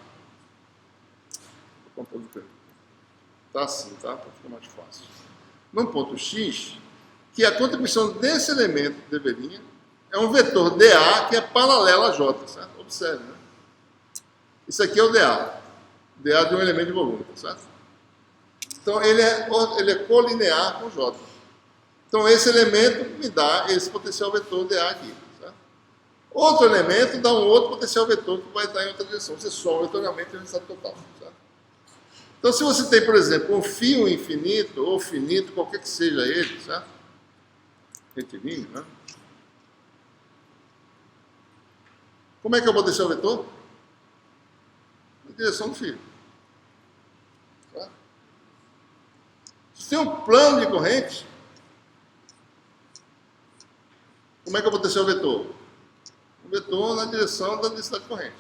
Tá assim, tá? Para ficar mais fácil. Num ponto X, que a contribuição desse elemento deveria é um vetor dA que é paralelo a J, certo? Observe, né? Isso aqui é o dA. dA de um elemento de volume, tá certo? Então, ele é colinear com J. Então, esse elemento me dá esse potencial vetor dA aqui, certo? Outro elemento dá um outro potencial vetor que vai estar em outra direção. Você soma vetorialmente o resultado total, certo? Então, se você tem, por exemplo, um fio infinito, ou finito, qualquer que seja ele, certo? Retilíneo, né? Como é que é o potencial vetor? Na direção do fio. Tá? Se tem um plano de corrente, Como é que é o potencial vetor? O vetor na direção da densidade de corrente.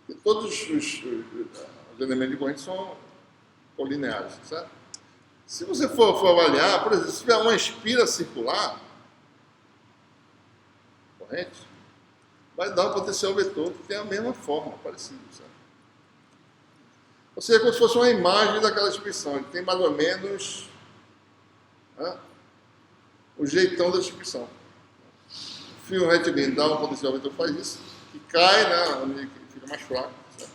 E todos os elementos de corrente são colineares, certo? Se você for avaliar, por exemplo, se tiver uma espira circular, corrente, vai dar um potencial vetor que tem a mesma forma, parecido, certo? Ou seja, como se fosse uma imagem daquela distribuição. Ele tem mais ou menos, né, o jeitão da distribuição. O fio retilíneo dá um potencial vetor que faz isso, que cai, né, onde fica mais fraco, certo?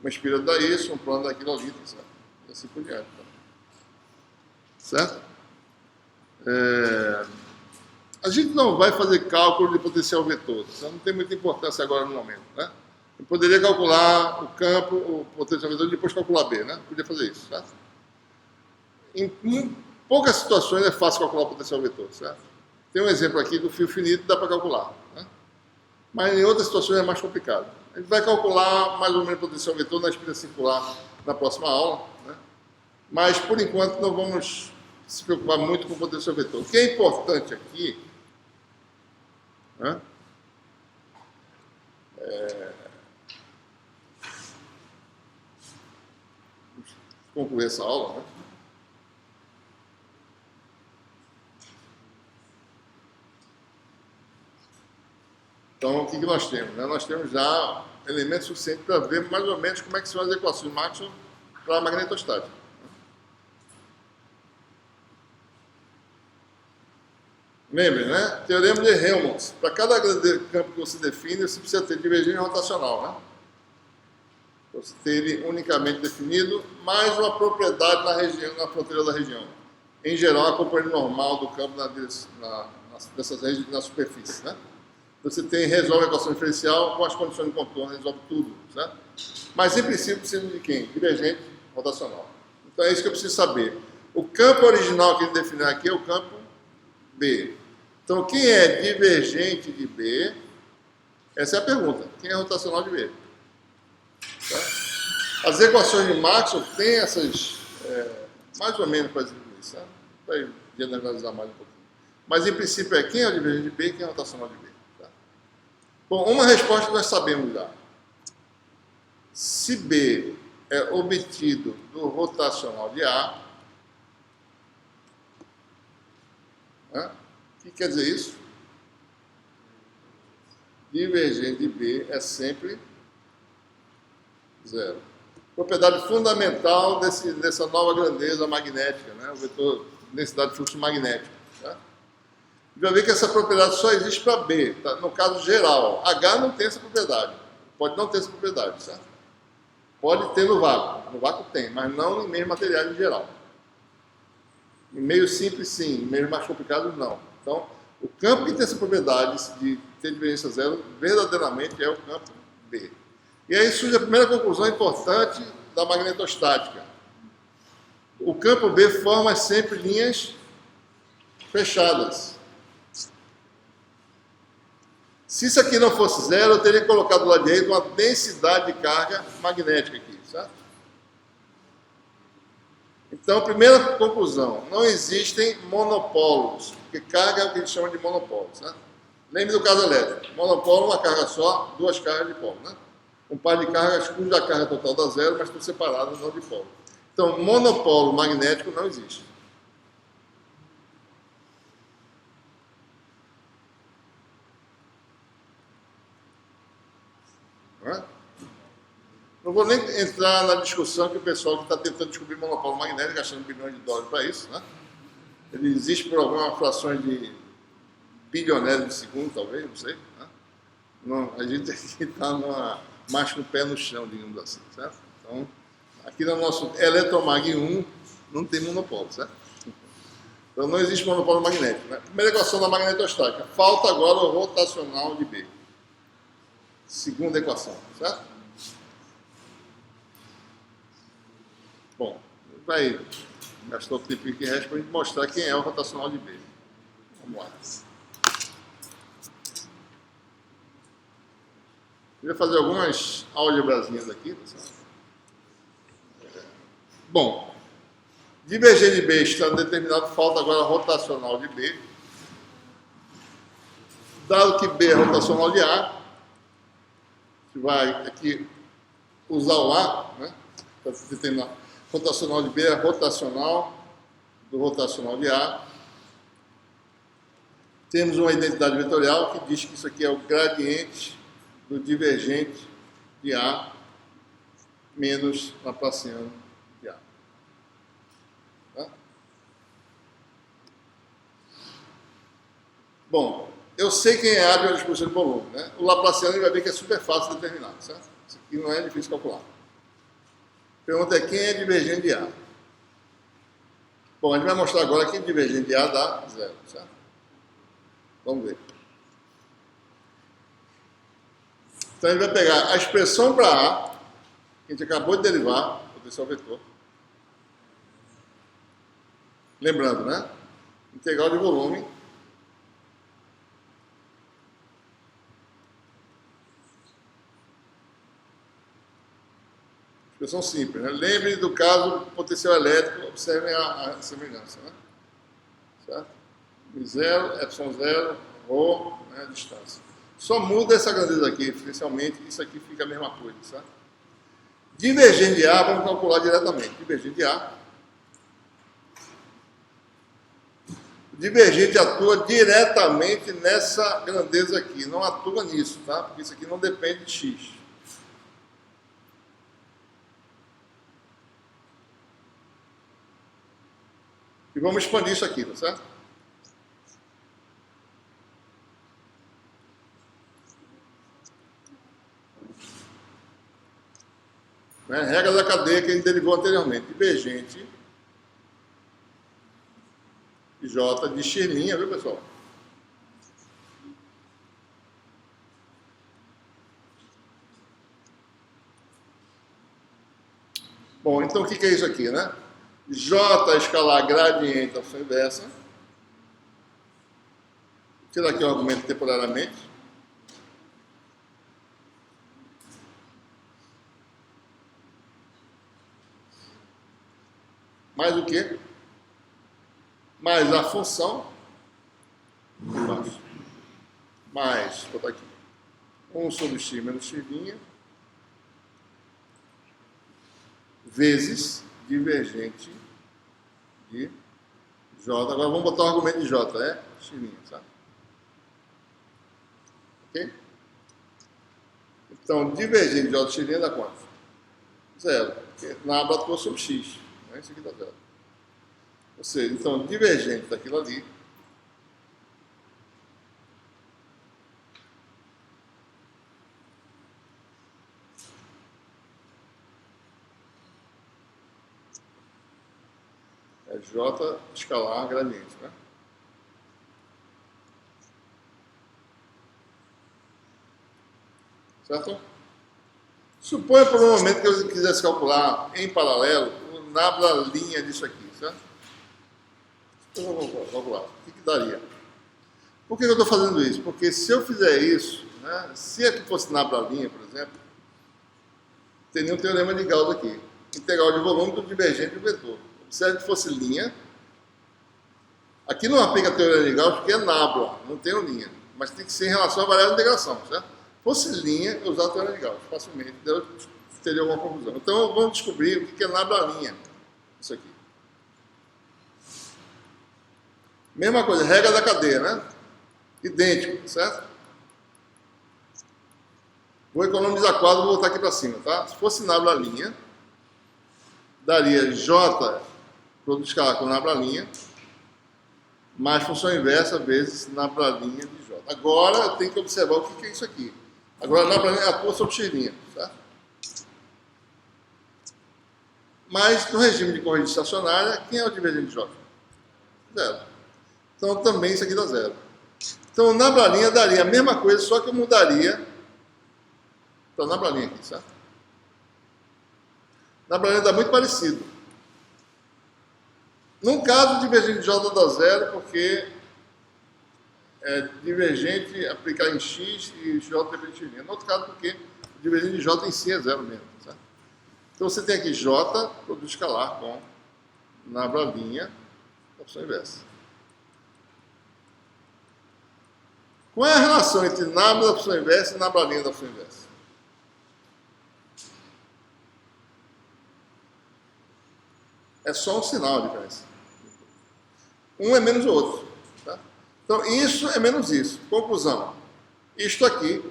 Uma espira dá isso, um plano dá aquilo ali, certo? E assim por diante. Tá? Certo? A gente não vai fazer cálculo de potencial vetor, isso não tem muita importância agora no momento, né? Eu poderia calcular o campo, o potencial vetor e depois calcular B, né? Podia fazer isso, certo? Em poucas situações é fácil calcular o potencial vetor, certo? Tem um exemplo aqui do fio finito, dá para calcular, né? Mas em outras situações é mais complicado. A gente vai calcular mais ou menos o potencial vetor na espira circular na próxima aula, né? Mas por enquanto não vamos se preocupar muito com o potencial vetor. O que é importante aqui, né, concluir essa aula, né? Então, o que nós temos? Né? Nós temos já elementos suficientes para ver mais ou menos como é que são as equações de Maxwell para a magnetostática. Lembre, né? Teorema de Helmholtz. Para cada campo que você define, você precisa ter divergência rotacional, né? Você ter ele unicamente definido, mais uma propriedade na região, na fronteira da região. Em geral, a componente normal do campo na superfície, né? Você resolve a equação diferencial com as condições de contorno, resolve tudo, certo? Mas, em princípio, precisa de quem? Divergente rotacional. Então, é isso que eu preciso saber. O campo original que ele definiu aqui é o campo B. Então, quem é divergente de B? Essa é a pergunta. Quem é rotacional de B? Tá? As equações de Maxwell têm essas, mais ou menos para dizer isso, né? Para generalizar mais um pouquinho. Mas, em princípio, é quem é o divergente de B e quem é rotacional de B. Tá? Bom, uma resposta nós sabemos já. Se B é obtido do rotacional de A, né? O que quer dizer isso? Divergente de B é sempre zero. Propriedade fundamental dessa nova grandeza magnética, né? O vetor densidade de fluxo magnético. Tá? Já vê que essa propriedade só existe para B, tá? No caso geral. H não tem essa propriedade. Pode não ter essa propriedade, certo? Pode ter no vácuo. No vácuo tem, mas não em meios materiais em geral. Em meios simples, sim. Em meios mais complicados, não. Então, o campo que tem essa propriedade de ter divergência zero, verdadeiramente é o campo B. E aí surge a primeira conclusão importante da magnetostática. O campo B forma sempre linhas fechadas. Se isso aqui não fosse zero, eu teria colocado do lado direito uma densidade de carga magnética aqui, certo? Então, primeira conclusão, não existem monopolos, porque carga é o que a gente chama de monopolos, né? Lembre do caso elétrico. Monopolo, uma carga só, duas cargas de polo, né? Um par de cargas cuja carga total dá zero, mas estão separadas não de polo. Então, monopolo magnético não existe. Não vou nem entrar na discussão que o pessoal que está tentando descobrir monopólio magnético, gastando bilhões de dólares para isso, né? Ele existe por algumas frações de bilionério de segundo, talvez, não sei. Né? Não, a gente aqui está mais com o pé no chão, digamos assim, certo? Então, aqui no nosso Eletromag 1 não tem monopólio, certo? Então não existe monopólio magnético. Né? Primeira equação da magnetostática. Falta agora o rotacional de B. Segunda equação, certo? Bom, vai gastar o tempo que resta para a gente mostrar quem é o rotacional de B. Vamos lá. Eu vou fazer algumas álgebrazinhas aqui. Bom, divergente de B estando determinado, falta agora rotacional de B. Dado que B é rotacional de A, a gente vai aqui usar o A, né? Para determinar. Rotacional de B é rotacional do rotacional de A. Temos uma identidade vetorial que diz que isso aqui é o gradiente do divergente de A menos laplaciano de A. Tá? Bom, eu sei quem é A de uma disposição de volume, né? O laplaciano ele vai ver que é super fácil de determinar, certo? Isso aqui não é difícil calcular. A pergunta é quem é divergente de A? Bom, a gente vai mostrar agora que divergente de A dá zero, certo? Vamos ver. Então, a gente vai pegar a expressão para A, que a gente acabou de derivar, potencial vetor. Lembrando, né? Integral de volume. Expressão simples, né? Lembre do caso do potencial elétrico, observem a semelhança, né? Certo? M0, ε0, ρ, né, a distância. Só muda essa grandeza aqui, essencialmente, isso aqui fica a mesma coisa, certo? Divergente de A, vamos calcular diretamente. Divergente de A. O divergente atua diretamente nessa grandeza aqui, não atua nisso, tá? Porque isso aqui não depende de x. E vamos expandir isso aqui, tá certo? Né? Regra da cadeia que a gente derivou anteriormente. Divergente J de x', viu, pessoal? Bom, então o que é isso aqui, né? J escalar gradiente à sua inversa. Vou tirar aqui o argumento temporariamente. Mais o quê? Mais a função. Mais, vou botar aqui. 1 sobre x menos x'. Vezes divergente de J. Agora vamos botar o argumento de J, é? X', sabe? Ok? Então, divergente de J de X' dá quanto? Zero. Porque na aba atua sobre X. Né? Isso aqui dá zero. Ou seja, então, divergente daquilo ali é J escalar gradiente, né? Certo? Suponha por um momento que eu quisesse calcular em paralelo o nabla linha disso aqui, certo? Então vamos calcular. O que daria? Por que eu estou fazendo isso? Porque se eu fizer isso, né, se aqui fosse nabla linha, por exemplo, teria um teorema de Gauss aqui. Integral de volume do divergente do vetor. Observe que fosse linha. Aqui não aplica a teoria de Gauss porque é nabla, não tem linha. Mas tem que ser em relação à variável de integração, certo? Se fosse linha, eu usava a teoria de Gauss facilmente. Eu teria alguma conclusão. Então vamos descobrir o que é nabla linha. Isso aqui. Mesma coisa, regra da cadeia, né? Idêntico, certo? Vou economizar quadro e vou voltar aqui para cima, tá? Se fosse nabla linha, daria J produto escalar com nabla linha mais função inversa vezes nabla linha de J. Agora eu tenho que observar o que é isso aqui. Agora a nabla linha atua sobre x', certo? Mas no regime de corrente estacionária, quem é o divergente de J? Zero. Então também isso aqui dá zero. Então nabla linha daria a mesma coisa, só que eu mudaria para nabla linha aqui, certo? Nabla linha dá muito parecido. Num caso, o divergente de J dá zero, porque é divergente aplicar em x e J depende de x'. No outro caso, porque o divergente de J em si é zero mesmo, certo? Então você tem aqui J, produto escalar com nabla linha, opção inversa. Qual é a relação entre nabla da função inversa e nablalinha da função inversa? É só um sinal a diferença. Um é menos o outro. Tá? Então, isso é menos isso. Conclusão. Isto aqui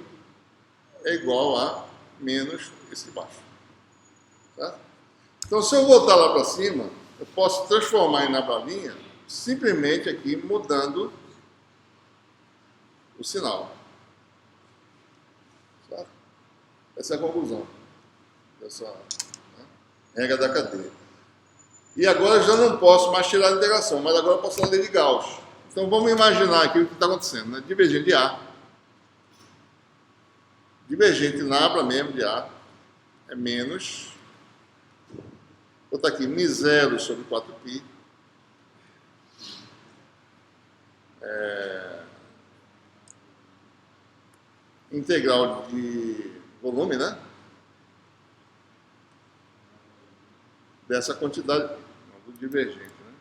é igual a menos esse de baixo. Tá? Então, se eu voltar lá para cima, eu posso transformar em nablalinha simplesmente aqui mudando o sinal. Tá? Essa é a conclusão dessa, né, regra da cadeia. E agora eu já não posso mais tirar a integração, mas agora eu posso fazer de Gauss. Então vamos imaginar aqui o que está acontecendo, né? Divergente de A, divergente nabla mesmo de A, é menos, vou botar aqui, μ0 sobre 4π, integral de volume, né? Dessa quantidade do divergente, né?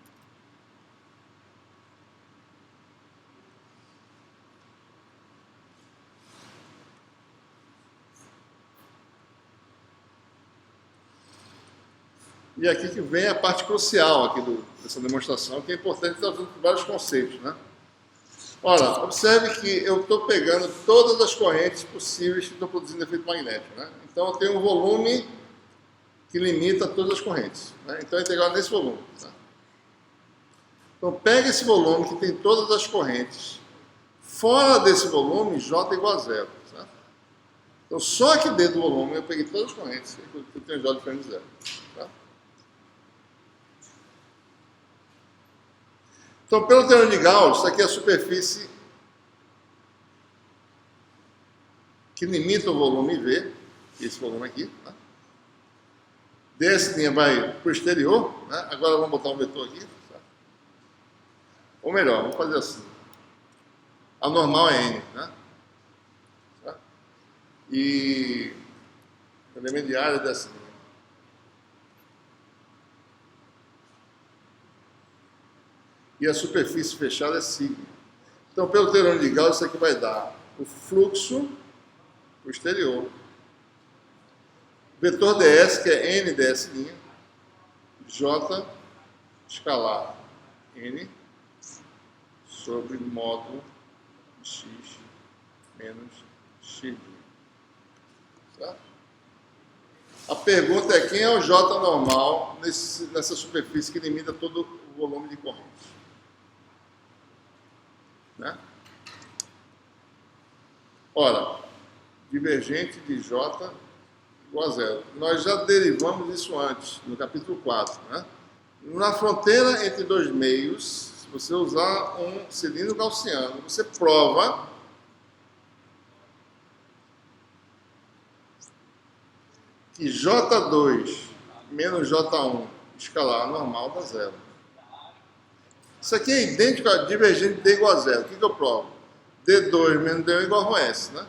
E aqui que vem a parte crucial aqui dessa demonstração, que é importante estar usando vários conceitos, né? Ora, observe que eu estou pegando todas as correntes possíveis que estão produzindo efeito magnético, né? Então eu tenho um volume que limita todas as correntes, né? Então é integral nesse volume, tá? Então pega esse volume que tem todas as correntes, fora desse volume, J igual a zero, tá? Então só aqui dentro do volume eu peguei todas as correntes, eu tenho J diferente de zero, tá? Então, pelo teorema de Gauss, isso aqui é a superfície que limita o volume V, esse volume aqui, tá? Desse linha vai para o exterior, né? Agora vamos botar um vetor aqui, tá? Ou melhor, vamos fazer assim. A normal é N, né? Tá? E o elemento de área é dessa linha. E a superfície fechada é sigma. Então, pelo teorema de Gauss, isso aqui vai dar o fluxo para o exterior. Vetor ds, que é n ds', j escalar n sobre módulo x menos x'. Tá? A pergunta é quem é o j normal nessa superfície que limita todo o volume de corrente? Né? Ora, divergente de J igual a zero. Nós já derivamos isso antes, no capítulo 4. Né? Na fronteira entre dois meios, se você usar um cilindro gaussiano, você prova que J2 menos J1 escalar normal dá zero. Isso aqui é idêntico a divergente D igual a zero. O que eu provo? D2 menos D1 igual a S, né?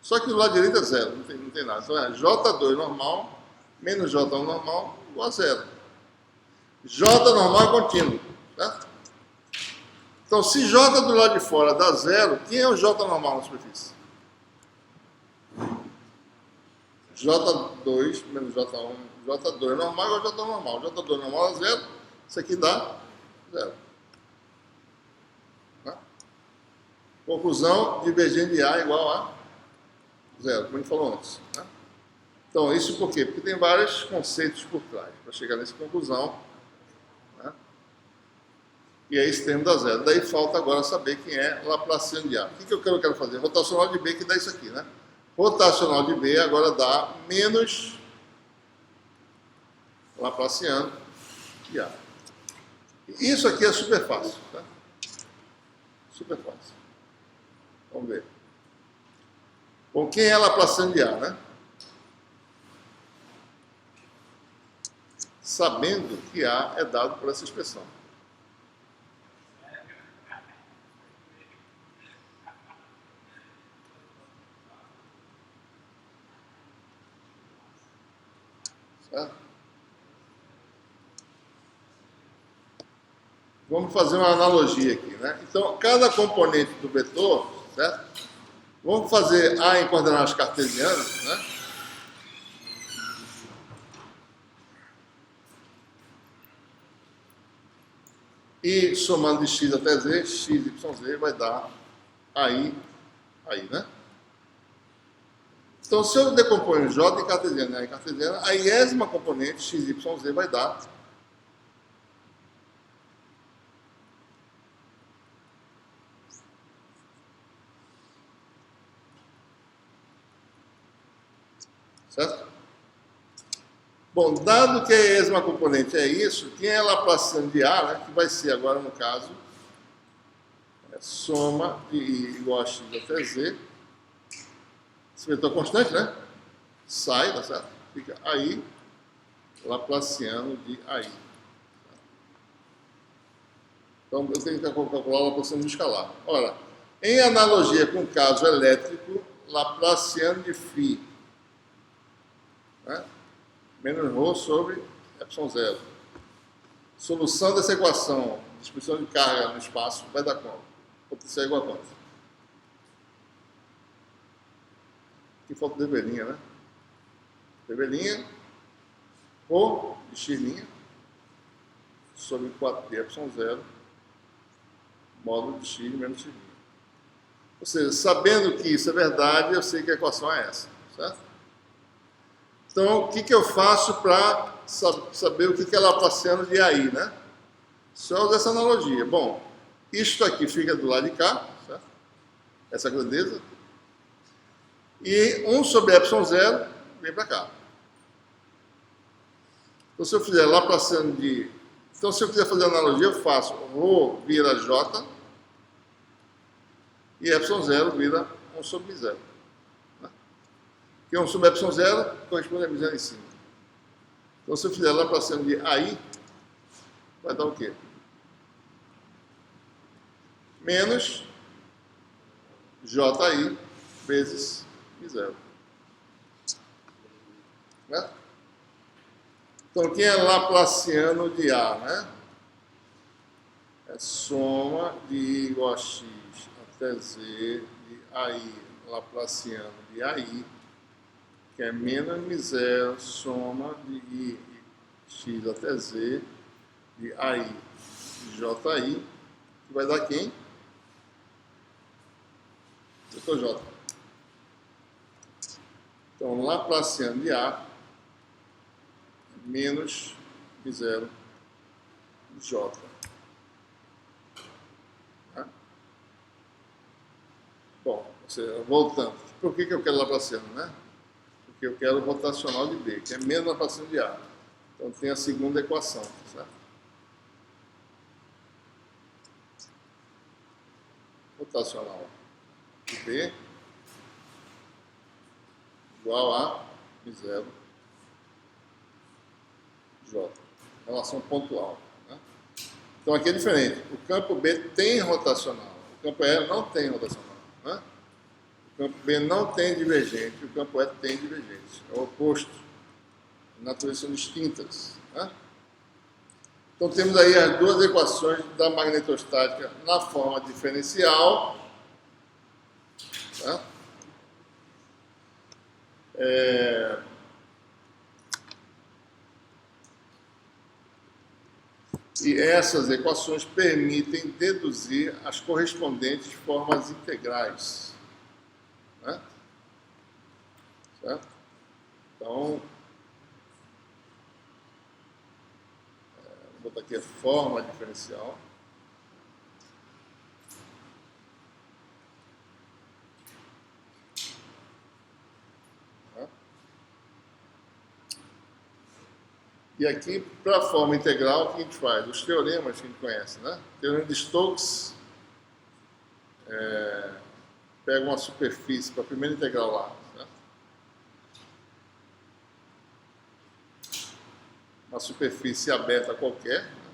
Só que do lado direito é zero, não tem nada. Então é J2 normal menos J1 normal igual a zero. J normal é contínuo, certo? Então, se J do lado de fora dá zero, quem é o J normal na superfície? J2 menos J1, J2 normal igual a J1 normal. J2 normal é zero, isso aqui dá zero. Tá? Conclusão, divergente de A igual a zero, como a gente falou antes. Né? Então, isso por quê? Porque tem vários conceitos por trás para chegar nessa conclusão. Né? E é esse termo dá zero. Daí falta agora saber quem é Laplaciano de A. O que eu quero fazer? Rotacional de B que dá isso aqui, né? Rotacional de B agora dá menos Laplaciano de A. Isso aqui é super fácil, tá? Super fácil. Vamos ver. Bom, quem é Laplaciano de A, né? Sabendo que A é dado por essa expressão. Certo? Vamos fazer uma analogia aqui, né? Então, cada componente do vetor, certo? Vamos fazer A em coordenadas cartesianas, né? E somando de x até z, x, y, z vai dar aí, né? Então, se eu decomponho J em cartesiana e A em cartesiana, a iésima componente, x, y, z, vai dar certo? Bom, dado que a iésima componente é isso, quem é Laplaciano de A, né, que vai ser agora, no caso, soma de I igual a x até z, esse vetor constante, né? Sai, tá certo? Fica aí, Laplaciano de AI. Então, eu tenho que calcular o Laplaciano de escalar. Ora, em analogia com o caso elétrico, Laplaciano de φ, né? Menos ρ sobre ε0. Solução dessa equação, distribuição de carga no espaço, vai dar quanto? Potencial igual a quanto? Aqui falta o develinha, né? Develinha, ρ de x' sobre 4π ε0, módulo de x menos x'. Ou seja, sabendo que isso é verdade, eu sei que a equação é essa, certo? Então, o que eu faço para saber o que é Laplaciano de AI, né? Só usar essa analogia. Bom, isto aqui fica do lado de cá, certo? Essa grandeza. E 1 sobre ε0 vem para cá. Então, se eu fizer Laplaciano de... Então, se eu quiser fazer analogia, eu faço ρ vira J e ε0 vira 1 sobre μ0. Porque 1 sobre ε0 corresponde a μ0 em cima. Então, se eu fizer Laplaciano de AI, vai dar o quê? Menos JI vezes μ0. Né? Então, quem é Laplaciano de A, né? É soma de I igual a x até z de AI, Laplaciano de AI, que é menos μ0, soma de I x até z de AI JI, que vai dar quem? Vetor J. Então, Laplaciano de A menos μ0 J. Tá? Bom, voltando. Por que eu quero Laplaciano, né? Porque eu quero o rotacional de B, que é menos Laplaciano de A. Então, tem a segunda equação, certo? Rotacional de B igual a μ0 J. Relação pontual. Né? Então, aqui é diferente. O campo B tem rotacional. O campo E não tem rotacional. Né? O campo B não tem divergente. O campo E tem divergente. É o oposto. Naturezas são distintas. Né? Então, temos aí as duas equações da magnetostática na forma diferencial. Tá? E essas equações permitem deduzir as correspondentes formas integrais. Né? Certo? Então, vou botar aqui a forma diferencial. E aqui, para a forma integral, o que a gente faz? Os teoremas que a gente conhece, né? O teorema de Stokes pega uma superfície para a primeira integral lá, certo? Uma superfície aberta qualquer, né?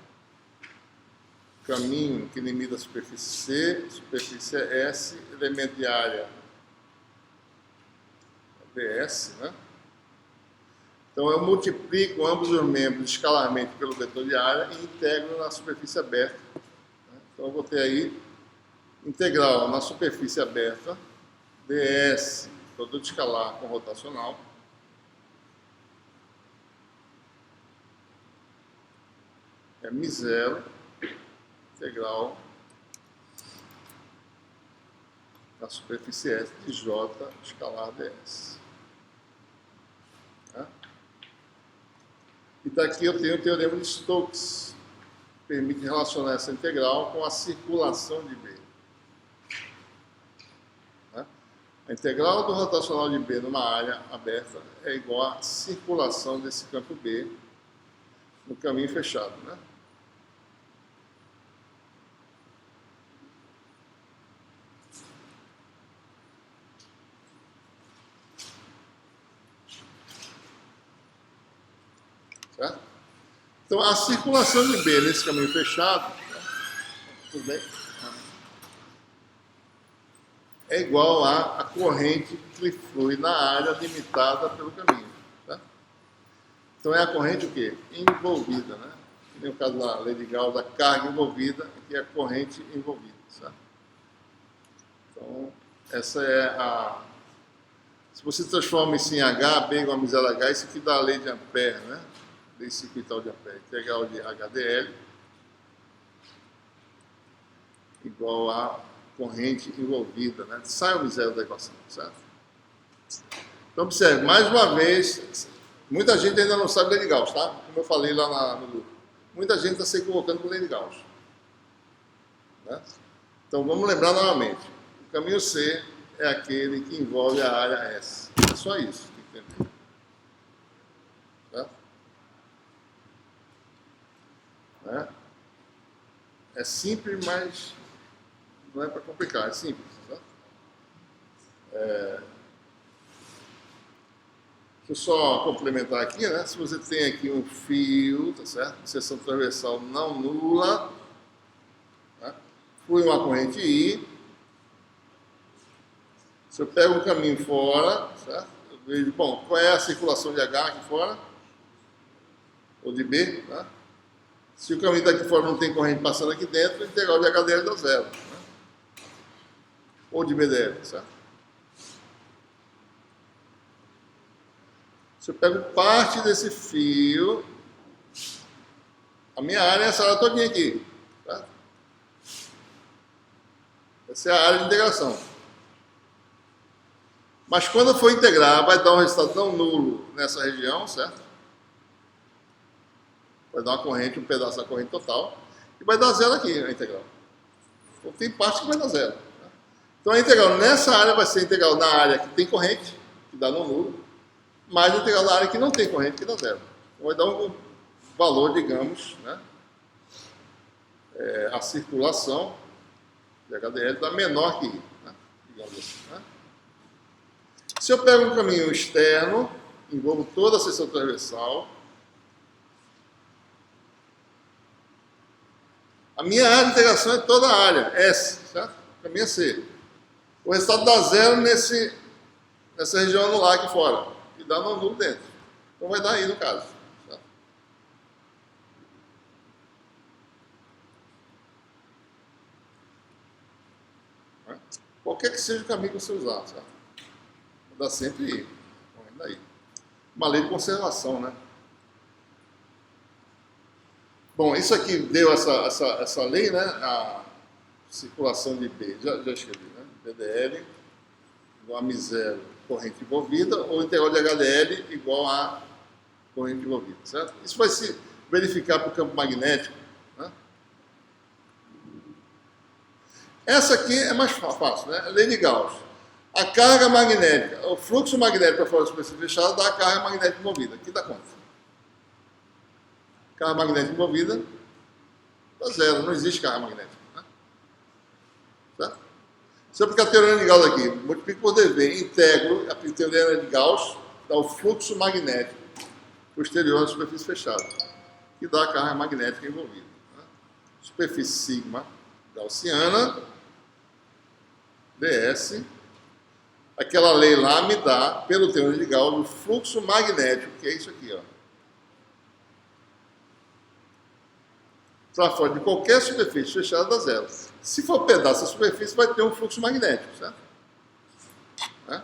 Caminho que limita a superfície C, superfície é S, elemento de área BS, né? Então, eu multiplico ambos os membros escalarmente pelo vetor de área e integro na superfície aberta Então eu vou ter aí integral na superfície aberta, ds, produto escalar com rotacional, é μ0, integral na superfície S de J escalar ds. Tá? E daqui eu tenho o teorema de Stokes, que permite relacionar essa integral com a circulação de B. Tá? A integral do rotacional de B numa área aberta é igual à circulação desse campo B no caminho fechado, né? Certo? Então, a circulação de B nesse caminho fechado, tudo bem? É igual à corrente que flui na área limitada pelo caminho. Tá? Então, é a corrente o quê? Envolvida, né? No caso da lei de Gauss, da carga envolvida, que é a corrente envolvida. Certo? Então, essa é a... Se você transforma isso em H, B igual a μ0H, isso aqui dá a lei de Ampère, né? Lei circuital de Ampère, integral de HDL igual a corrente envolvida, né? Sai o zero da equação, certo? Então, observe, mais uma vez, muita gente ainda não sabe lei de Gauss, tá? Como eu falei lá no grupo. Muita gente está se equivocando com lei de Gauss. Né? Então, vamos lembrar novamente. O caminho C é aquele que envolve a área S. É só isso que tem que entender. Certo? Né? É simples, mas não é para complicar, é simples. Tá? Deixa eu só complementar aqui, né? Se você tem aqui um fio, tá certo? Seção transversal não nula, tá? Flui uma corrente I. Se eu pego um caminho fora, certo? Eu vejo, bom, qual é a circulação de H aqui fora? Ou de B, tá? Se o caminho daqui fora não tem corrente passando aqui dentro, o integral de HDL dá zero. Né? Ou de BDL, certo? Se eu pego parte desse fio, a minha área é essa área todinha aqui. Certo? Essa é a área de integração. Mas quando eu for integrar, vai dar um resultado não nulo nessa região, certo? Vai dar uma corrente, um pedaço da corrente total, e vai dar zero aqui a integral. Então tem parte que vai dar zero. Né? Então a integral nessa área vai ser integral na área que tem corrente, que dá não nulo, mais a integral na área que não tem corrente, que dá zero. Então vai dar um valor, digamos, né? A circulação de HDL dá menor que I, né? Digamos assim. Né? Se eu pego um caminho externo, envolvo toda a seção transversal, a minha área de integração é toda a área, S, certo? O caminho é C. O resultado dá zero nessa região anular aqui fora, que dá não nulo dentro. Então vai dar I no caso. Certo? Qualquer que seja o caminho que você usar, certo? Vai dar sempre I. Então, ainda aí. Uma lei de conservação, né? Bom, isso aqui deu essa lei, né? A circulação de B, já escrevi, né? BDL igual a μ0, corrente envolvida, ou integral de HDL igual a corrente envolvida, certo? Isso vai se verificar para o campo magnético. Né? Essa aqui é mais fácil, né? Lei de Gauss. A carga magnética, o fluxo magnético para fora da superfície fechada dá a carga magnética envolvida. Aqui dá conta. Carga magnética envolvida dá zero, não existe carga magnética. Né? Certo? Se eu aplicar a teorema de Gauss aqui, multiplico por dV, integro a teorema de Gauss, dá o fluxo magnético posterior à superfície fechada, que dá a carga magnética envolvida. Né? Superfície sigma gaussiana, ds, aquela lei lá me dá, pelo teorema de Gauss, o fluxo magnético, que é isso aqui, ó. está fora de qualquer superfície fechada dá zero. Se for pedaço da superfície, vai ter um fluxo magnético, certo? Né?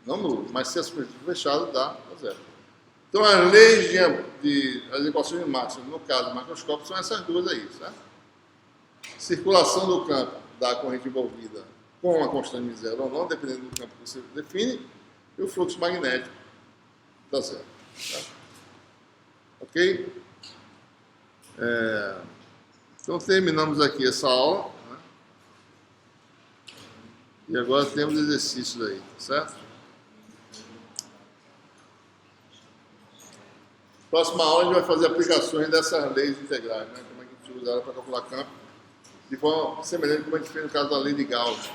Não nulo, mas se a superfície fechada, dá zero. Então, as leis as equações de Maxwell, no caso macroscópico, são essas duas aí, certo? Circulação do campo da corrente envolvida com a constante de zero ou não, dependendo do campo que você define, e o fluxo magnético dá zero. Certo? Ok? Então, terminamos aqui essa aula. Né? E agora temos exercícios aí, certo? Próxima aula a gente vai fazer aplicações dessas leis integrais, né? Como é que a gente usa ela para calcular campo, de forma semelhante como a gente fez no caso da lei de Gauss.